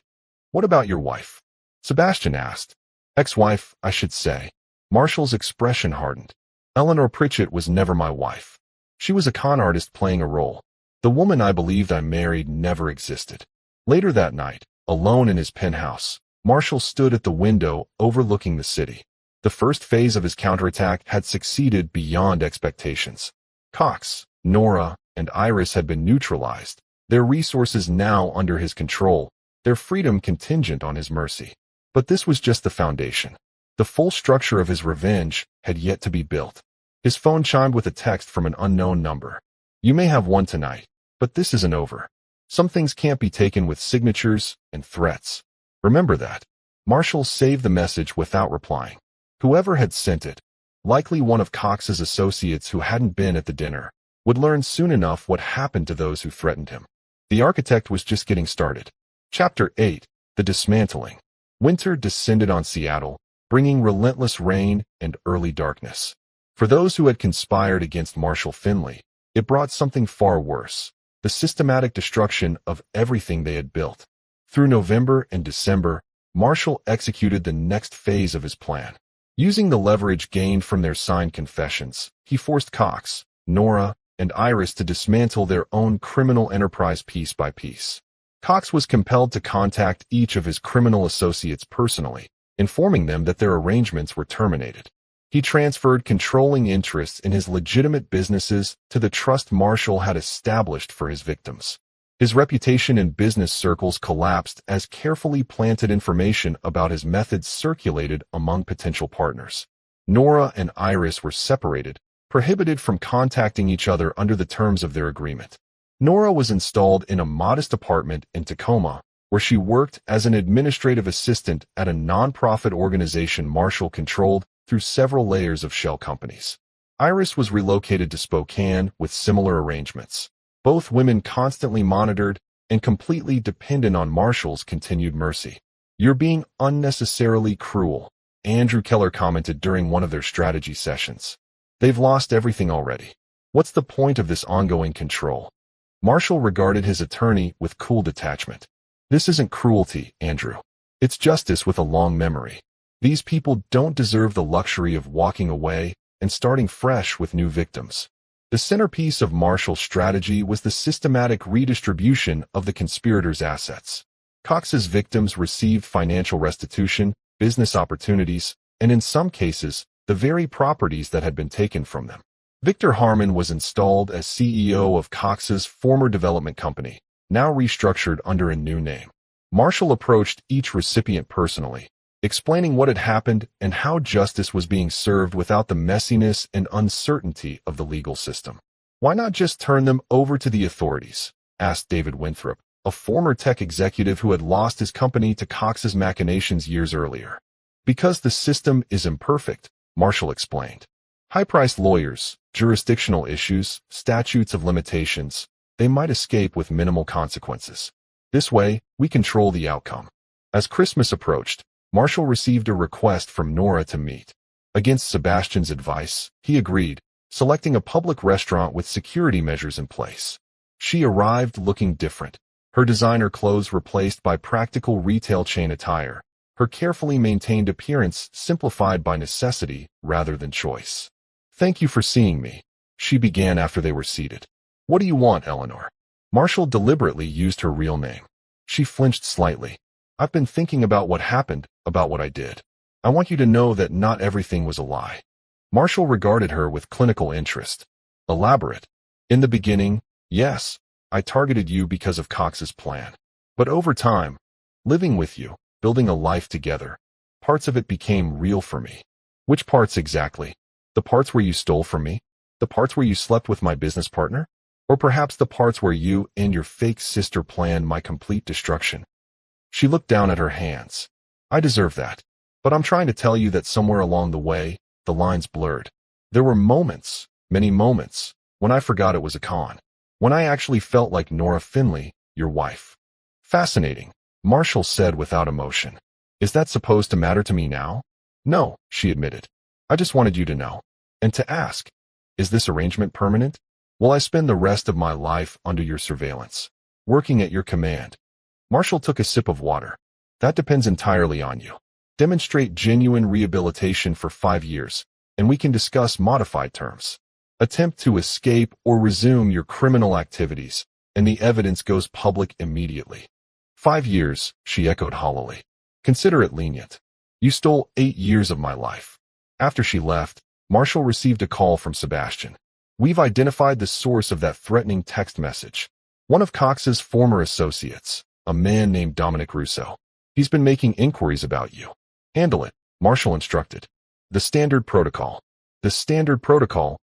"What about your wife?" Sebastian asked. "Ex-wife, I should say." Marshall's expression hardened. "Eleanor Pritchett was never my wife. She was a con artist playing a role. The woman I believed I married never existed." Later that night, alone in his penthouse, Marshall stood at the window overlooking the city. The first phase of his counterattack had succeeded beyond expectations. Cox, Nora, and Iris had been neutralized, their resources now under his control, their freedom contingent on his mercy. But this was just the foundation. The full structure of his revenge had yet to be built. His phone chimed with a text from an unknown number. "You may have won tonight, but this isn't over. Some things can't be taken with signatures and threats. Remember that." Marshall saved the message without replying. Whoever had sent it, likely one of Cox's associates who hadn't been at the dinner, would learn soon enough what happened to those who threatened him. The architect was just getting started. Chapter 8: The Dismantling. Winter descended on Seattle, bringing relentless rain and early darkness. For those who had conspired against Marshall Finley, It brought something far worse: the systematic destruction of everything they had built. Through November and December, Marshall executed the next phase of his plan. Using the leverage gained from their signed confessions, he forced Cox, Nora, and Iris to dismantle their own criminal enterprise piece by piece. Cox was compelled to contact each of his criminal associates personally, informing them that their arrangements were terminated. He transferred controlling interests in his legitimate businesses to the trust Marshall had established for his victims. His reputation in business circles collapsed as carefully planted information about his methods circulated among potential partners. Nora and Iris were separated, prohibited from contacting each other under the terms of their agreement. Nora was installed in a modest apartment in Tacoma, where she worked as an administrative assistant at a nonprofit organization Marshall controlled through several layers of shell companies. Iris was relocated to Spokane with similar arrangements. Both women constantly monitored and completely dependent on Marshall's continued mercy. "You're being unnecessarily cruel," Andrew Keller commented during one of their strategy sessions. "They've lost everything already. What's the point of this ongoing control?" Marshall regarded his attorney with cool detachment. "This isn't cruelty, Andrew. It's justice with a long memory. These people don't deserve the luxury of walking away and starting fresh with new victims." The centerpiece of Marshall's strategy was the systematic redistribution of the conspirators' assets. Cox's victims received financial restitution, business opportunities, and in some cases, the very properties that had been taken from them. Victor Harmon was installed as CEO of Cox's former development company, now restructured under a new name. Marshall approached each recipient personally, explaining what had happened and how justice was being served without the messiness and uncertainty of the legal system. "Why not just turn them over to the authorities?" asked David Winthrop, a former tech executive who had lost his company to Cox's machinations years earlier. "Because the system is imperfect," Marshall explained. "High-priced lawyers, jurisdictional issues, statutes of limitations, they might escape with minimal consequences. This way, we control the outcome." As Christmas approached, Marshall received a request from Nora to meet. Against Sebastian's advice, he agreed, selecting a public restaurant with security measures in place. She arrived looking different, her designer clothes replaced by practical retail chain attire, her carefully maintained appearance simplified by necessity rather than choice. "Thank you for seeing me," she began after they were seated. "What do you want, Eleanor?" Marshall deliberately used her real name. She flinched slightly. "I've been thinking about what happened, about what I did. I want you to know that not everything was a lie." Marshall regarded her with clinical interest. "Elaborate." "In the beginning, yes, I targeted you because of Cox's plan. But over time, living with you, building a life together, parts of it became real for me." "Which parts exactly? The parts where you stole from me? The parts where you slept with my business partner? Or perhaps the parts where you and your fake sister planned my complete destruction?" She looked down at her hands. "I deserve that. But I'm trying to tell you that somewhere along the way, the lines blurred. There were moments, many moments, when I forgot it was a con. When I actually felt like Nora Finley, your wife." "Fascinating," Marshall said without emotion. "Is that supposed to matter to me now?" "No," she admitted. "I just wanted you to know. And to ask, is this arrangement permanent? Will I spend the rest of my life under your surveillance, working at your command?" Marshall took a sip of water. "That depends entirely on you. Demonstrate genuine rehabilitation for 5 years, and we can discuss modified terms. Attempt to escape or resume your criminal activities, and the evidence goes public immediately." 5 years, she echoed hollowly. "Consider it lenient. You stole 8 years of my life." After she left, Marshall received a call from Sebastian. "We've identified the source of that threatening text message. One of Cox's former associates, a man named Dominic Russo. He's been making inquiries about you." "Handle it," Marshall instructed. The standard protocol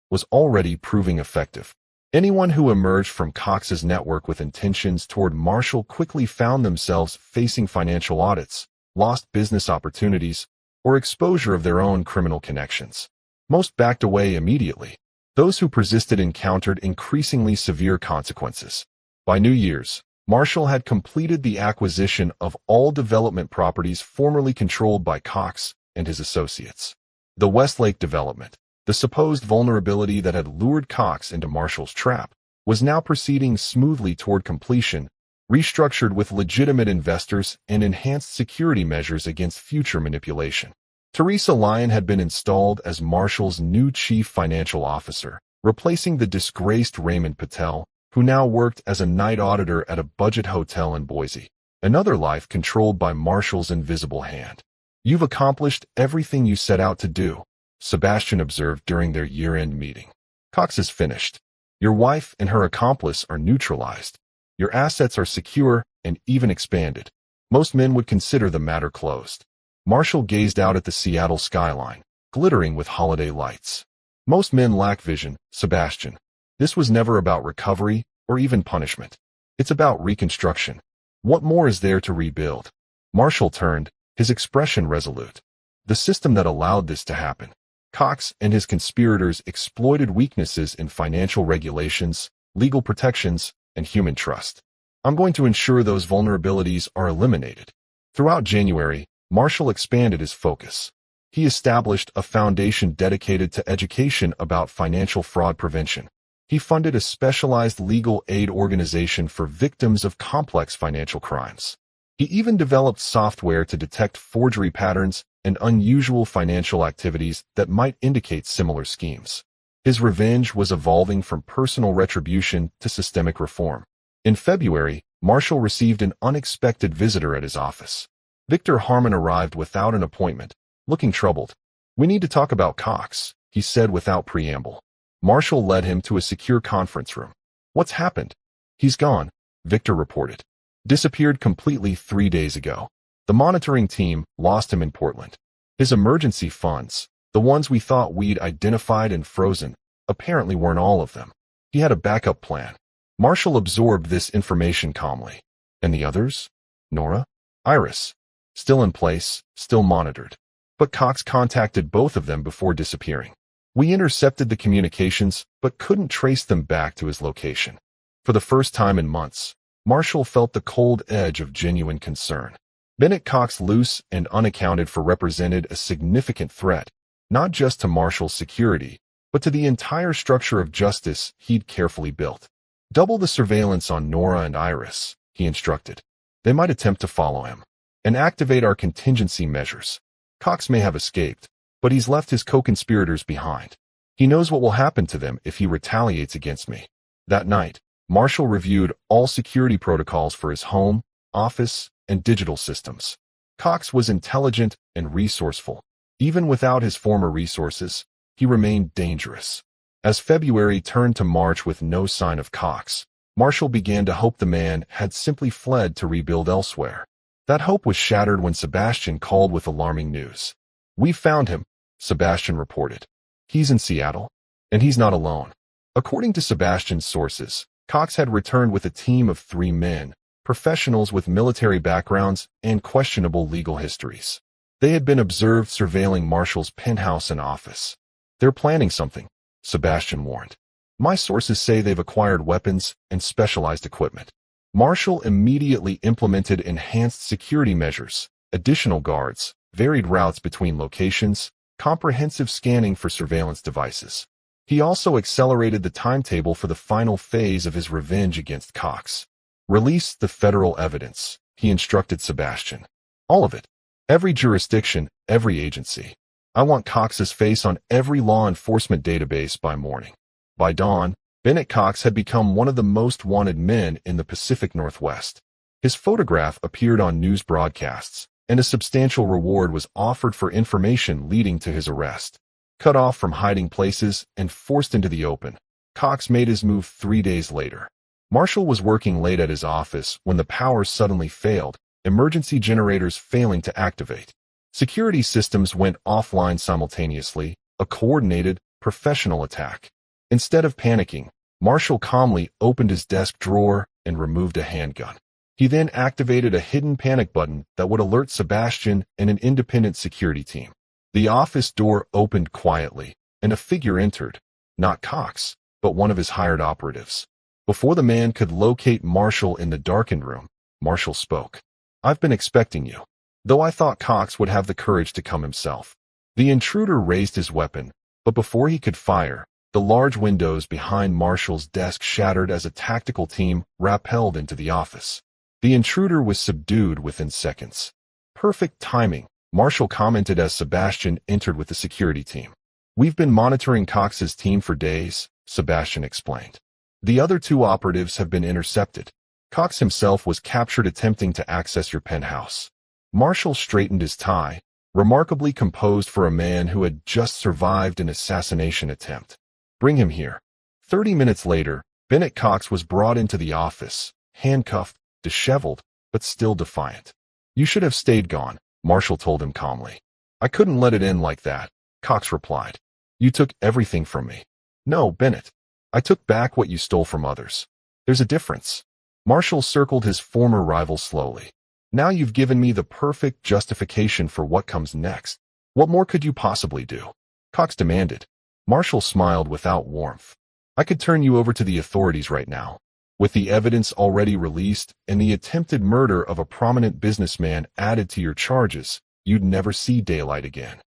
was already proving effective. Anyone who emerged from Cox's network with intentions toward Marshall quickly found themselves facing financial audits, lost business opportunities, or exposure of their own criminal connections. Most backed away immediately. Those who persisted encountered increasingly severe consequences. By New Year's, Marshall had completed the acquisition of all development properties formerly controlled by Cox and his associates. The Westlake development, The supposed vulnerability that had lured Cox into Marshall's trap was now proceeding smoothly toward completion, restructured with legitimate investors and enhanced security measures against future manipulation. Teresa Lyon had been installed as Marshall's new chief financial officer, replacing the disgraced Raymond Patel, who now worked as a night auditor at a budget hotel in Boise. Another life controlled by Marshall's invisible hand. "You've accomplished everything you set out to do," Sebastian observed during their year-end meeting. "Cox is finished. Your wife and her accomplice are neutralized. Your assets are secure and even expanded. Most men would consider the matter closed." Marshall gazed out at the Seattle skyline, glittering with holiday lights. "Most men lack vision, Sebastian. This was never about recovery or even punishment. It's about reconstruction. What more is there to rebuild?" Marshall turned, his expression resolute. "The system that allowed this to happen. Cox and his conspirators exploited weaknesses in financial regulations, legal protections, and human trust. I'm going to ensure those vulnerabilities are eliminated." Throughout January, Marshall expanded his focus. He established a foundation dedicated to education about financial fraud prevention. He funded a specialized legal aid organization for victims of complex financial crimes. He even developed software to detect forgery patterns and unusual financial activities that might indicate similar schemes. His revenge was evolving from personal retribution to systemic reform. In February, Marshall received an unexpected visitor at his office. Victor Harmon arrived without an appointment, looking troubled. "We need to talk about Cox," he said without preamble. Marshall led him to a secure conference room. "What's happened?" "He's gone," Victor reported. "Disappeared completely 3 days ago. The monitoring team lost him in Portland. His emergency funds, the ones we thought we'd identified and frozen, apparently weren't all of them. He had a backup plan." Marshall absorbed this information calmly. "And the others? Nora? Iris? Still in place, still monitored. But Cox contacted both of them before disappearing. We intercepted the communications, but couldn't trace them back to his location." For the first time in months, Marshall felt the cold edge of genuine concern. Bennett Cox, loose and unaccounted for, represented a significant threat, not just to Marshall's security, but to the entire structure of justice he'd carefully built. "Double the surveillance on Nora and Iris," he instructed. "They might attempt to follow him. And activate our contingency measures. Cox may have escaped, but he's left his co-conspirators behind. He knows what will happen to them if he retaliates against me." That night, Marshall reviewed all security protocols for his home, office, and digital systems. Cox was intelligent and resourceful. Even without his former resources, he remained dangerous. As February turned to March with no sign of Cox, Marshall began to hope the man had simply fled to rebuild elsewhere. That hope was shattered when Sebastian called with alarming news. "We found him," Sebastian reported. "He's in Seattle, and he's not alone." According to Sebastian's sources, Cox had returned with a team of 3 men, professionals with military backgrounds and questionable legal histories. They had been observed surveilling Marshall's penthouse and office. "They're planning something," Sebastian warned. "My sources say they've acquired weapons and specialized equipment." Marshall immediately implemented enhanced security measures, additional guards, varied routes between locations, comprehensive scanning for surveillance devices. He also accelerated the timetable for the final phase of his revenge against Cox. "Release the federal evidence," he instructed Sebastian. "All of it. Every jurisdiction, every agency. I want Cox's face on every law enforcement database by morning." By dawn, Bennett Cox had become one of the most wanted men in the Pacific Northwest. His photograph appeared on news broadcasts, and a substantial reward was offered for information leading to his arrest. Cut off from hiding places and forced into the open, Cox made his move 3 days later. Marshall was working late at his office when the power suddenly failed, emergency generators failing to activate. Security systems went offline simultaneously, a coordinated, professional attack. Instead of panicking, Marshall calmly opened his desk drawer and removed a handgun. He then activated a hidden panic button that would alert Sebastian and an independent security team. The office door opened quietly, and a figure entered, not Cox, but one of his hired operatives. Before the man could locate Marshall in the darkened room, Marshall spoke. "I've been expecting you, though I thought Cox would have the courage to come himself." The intruder raised his weapon, But before he could fire, the large windows behind Marshall's desk shattered as a tactical team rappelled into the office. The intruder was subdued within seconds. Perfect timing, Marshall commented as Sebastian entered with the security team. We've been monitoring Cox's team for days, Sebastian explained. The other two operatives have been intercepted. Cox himself was captured attempting to access your penthouse. Marshall straightened his tie, remarkably composed for a man who had just survived an assassination attempt. Bring him here. 30 minutes later, Bennett Cox was brought into the office, handcuffed, disheveled, but still defiant. You should have stayed gone, Marshall told him calmly. I couldn't let it end like that, Cox replied. You took everything from me. No, Bennett. I took back what you stole from others. There's a difference. Marshall circled his former rival slowly. Now you've given me the perfect justification for what comes next. What more could you possibly do? Cox demanded. Marshall smiled without warmth. I could turn you over to the authorities right now. With the evidence already released and the attempted murder of a prominent businessman added to your charges, you'd never see daylight again.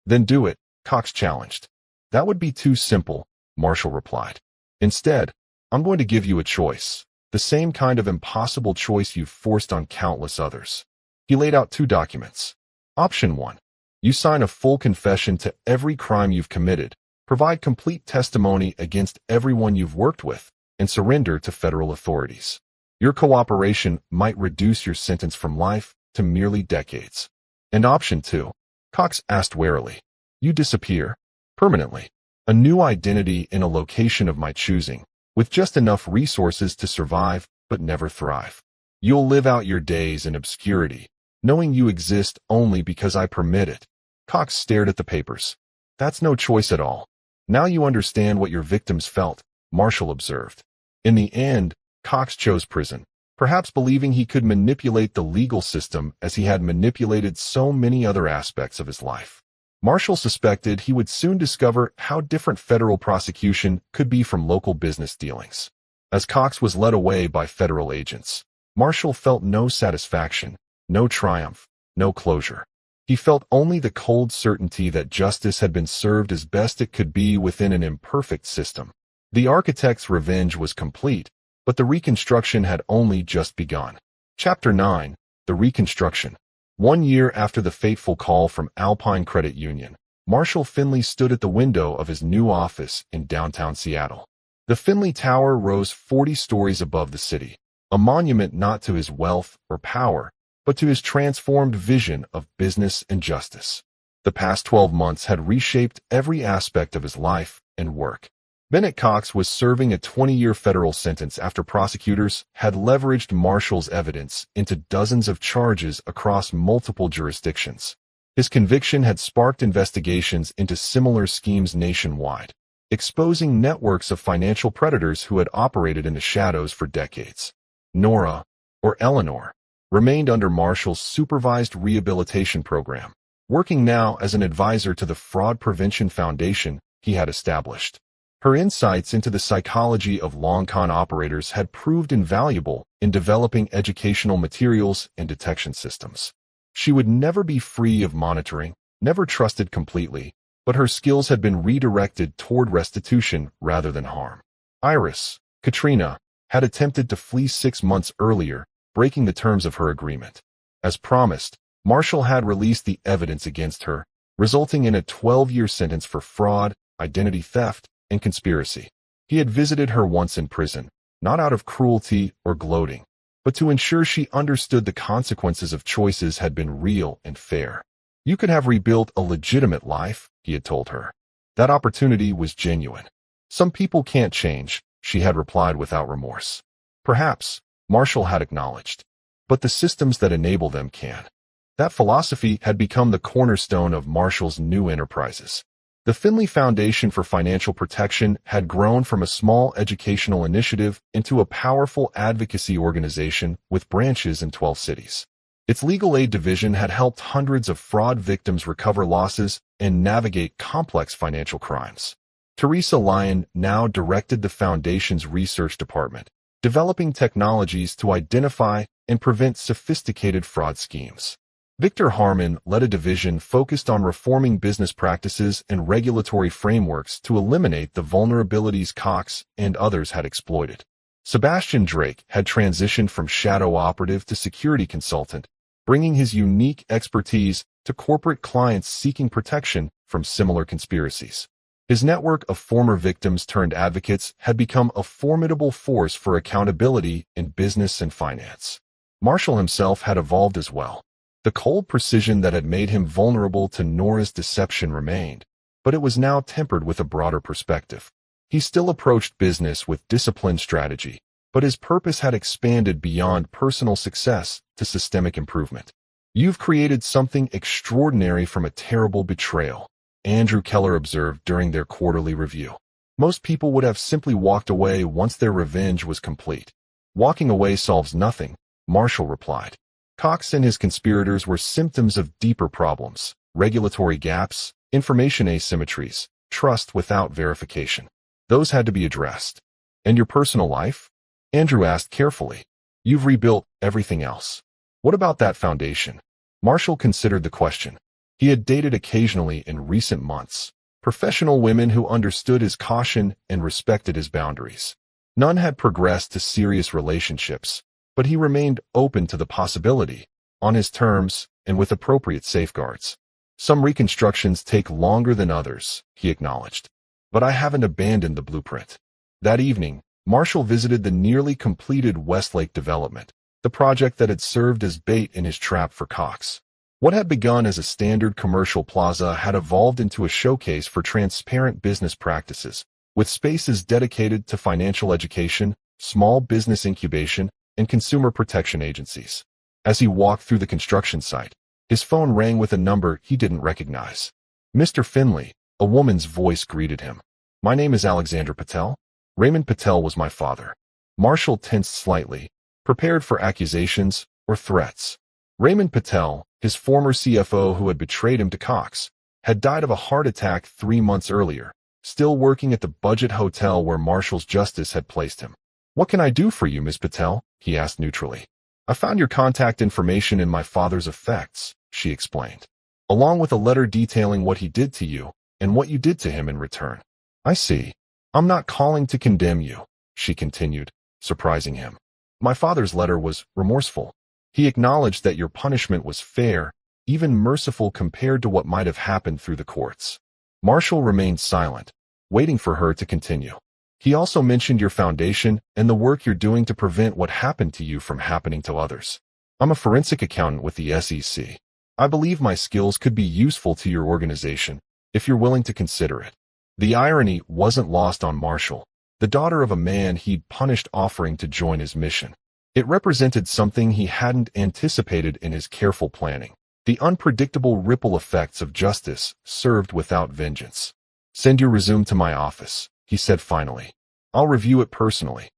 Then do it, Cox challenged. That would be too simple, Marshall replied. Instead, I'm going to give you a choice, the same kind of impossible choice you've forced on countless others. He laid out 2 documents. Option 1. You sign a full confession to every crime you've committed, provide complete testimony against everyone you've worked with, and surrender to federal authorities. Your cooperation might reduce your sentence from life to merely decades. And Option 2. Cox asked warily. You disappear. Permanently. A new identity in a location of my choosing, with just enough resources to survive but never thrive. You'll live out your days in obscurity, knowing you exist only because I permit it. Cox stared at the papers. That's no choice at all. Now you understand what your victims felt, Marshall observed. In the end, Cox chose prison, perhaps believing he could manipulate the legal system as he had manipulated so many other aspects of his life. Marshall suspected he would soon discover how different federal prosecution could be from local business dealings. As Cox was led away by federal agents, Marshall felt no satisfaction, no triumph, no closure. He felt only the cold certainty that justice had been served as best it could be within an imperfect system. The architect's revenge was complete, but the reconstruction had only just begun. Chapter 9. The Reconstruction. 1 year after the fateful call from Alpine Credit Union, Marshall Finley stood at the window of his new office in downtown Seattle. The Finley Tower rose 40 stories above the city, a monument not to his wealth or power, but to his transformed vision of business and justice. The past 12 months had reshaped every aspect of his life and work. Bennett Cox was serving a 20-year federal sentence after prosecutors had leveraged Marshall's evidence into dozens of charges across multiple jurisdictions. His conviction had sparked investigations into similar schemes nationwide, exposing networks of financial predators who had operated in the shadows for decades. Nora, or Eleanor, remained under Marshall's supervised rehabilitation program, working now as an advisor to the Fraud Prevention Foundation he had established. Her insights into the psychology of long-con operators had proved invaluable in developing educational materials and detection systems. She would never be free of monitoring, never trusted completely, but her skills had been redirected toward restitution rather than harm. Iris, Katrina, had attempted to flee 6 months earlier, breaking the terms of her agreement. As promised, Marshall had released the evidence against her, resulting in a 12-year sentence for fraud, identity theft, and conspiracy. He had visited her once in prison, not out of cruelty or gloating, but to ensure she understood the consequences of choices had been real and fair. You could have rebuilt a legitimate life, he had told her. That opportunity was genuine. Some people can't change, she had replied without remorse. Perhaps, Marshall had acknowledged, but the systems that enable them can. That philosophy had become the cornerstone of Marshall's new enterprises. The Finley Foundation for Financial Protection had grown from a small educational initiative into a powerful advocacy organization with branches in 12 cities. Its legal aid division had helped hundreds of fraud victims recover losses and navigate complex financial crimes. Teresa Lyon now directed the foundation's research department, developing technologies to identify and prevent sophisticated fraud schemes. Victor Harmon led a division focused on reforming business practices and regulatory frameworks to eliminate the vulnerabilities Cox and others had exploited. Sebastian Drake had transitioned from shadow operative to security consultant, bringing his unique expertise to corporate clients seeking protection from similar conspiracies. His network of former victims turned advocates had become a formidable force for accountability in business and finance. Marshall himself had evolved as well. The cold precision that had made him vulnerable to Nora's deception remained, but it was now tempered with a broader perspective. He still approached business with disciplined strategy, but his purpose had expanded beyond personal success to systemic improvement. "You've created something extraordinary from a terrible betrayal," Andrew Keller observed during their quarterly review. "Most people would have simply walked away once their revenge was complete." "Walking away solves nothing," Marshall replied. Cox and his conspirators were symptoms of deeper problems: regulatory gaps, information asymmetries, trust without verification. Those had to be addressed. "And your personal life?" Andrew asked carefully. "You've rebuilt everything else. What about that foundation?" Marshall considered the question. He had dated occasionally in recent months, professional women who understood his caution and respected his boundaries. None had progressed to serious relationships, but he remained open to the possibility, on his terms and with appropriate safeguards. "Some reconstructions take longer than others," he acknowledged. "But I haven't abandoned the blueprint." That evening, Marshall visited the nearly completed Westlake development, the project that had served as bait in his trap for Cox. What had begun as a standard commercial plaza had evolved into a showcase for transparent business practices, with spaces dedicated to financial education, small business incubation, and consumer protection agencies. As he walked through the construction site, his phone rang with a number he didn't recognize. "Mr. Finley," a woman's voice greeted him. "My name is Alexandra Patel." Raymond Patel was my father. Marshall tensed slightly, prepared for accusations or threats. Raymond Patel, his former CFO who had betrayed him to Cox, had died of a heart attack 3 months earlier, still working at the budget hotel where Marshall's justice had placed him. "What can I do for you, Ms. Patel?" he asked neutrally. "I found your contact information in my father's effects," she explained, "along with a letter detailing what he did to you and what you did to him in return." "I see. I'm not calling to condemn you," she continued, surprising him. "My father's letter was remorseful. He acknowledged that your punishment was fair, even merciful compared to what might have happened through the courts." Marshall remained silent, waiting for her to continue. "He also mentioned your foundation and the work you're doing to prevent what happened to you from happening to others. I'm a forensic accountant with the SEC. I believe my skills could be useful to your organization if you're willing to consider it." The irony wasn't lost on Marshall, the daughter of a man he'd punished offering to join his mission. It represented something he hadn't anticipated in his careful planning: the unpredictable ripple effects of justice served without vengeance. "Send your resume to my office," he said finally. "I'll review it personally."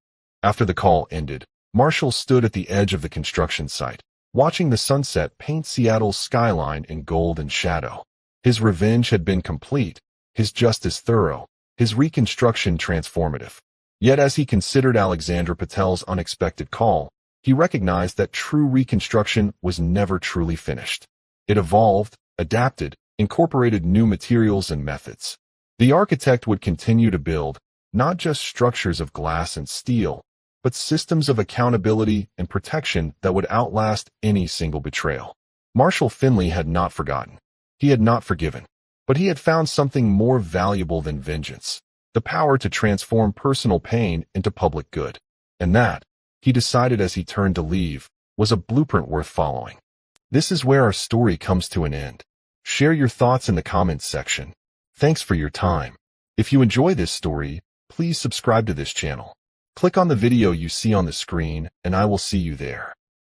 After the call ended, Marshall stood at the edge of the construction site, watching the sunset paint Seattle's skyline in gold and shadow. His revenge had been complete, his justice thorough, his reconstruction transformative. Yet as he considered Alexandra Patel's unexpected call, he recognized that true reconstruction was never truly finished. It evolved, adapted, incorporated new materials and methods. The architect would continue to build, not just structures of glass and steel, but systems of accountability and protection that would outlast any single betrayal. Marshall Finley had not forgotten. He had not forgiven. But he had found something more valuable than vengeance: the power to transform personal pain into public good. And that, he decided as he turned to leave, was a blueprint worth following. This is where our story comes to an end. Share your thoughts in the comments section. Thanks for your time. If you enjoy this story, please subscribe to this channel. Click on the video you see on the screen, and I will see you there.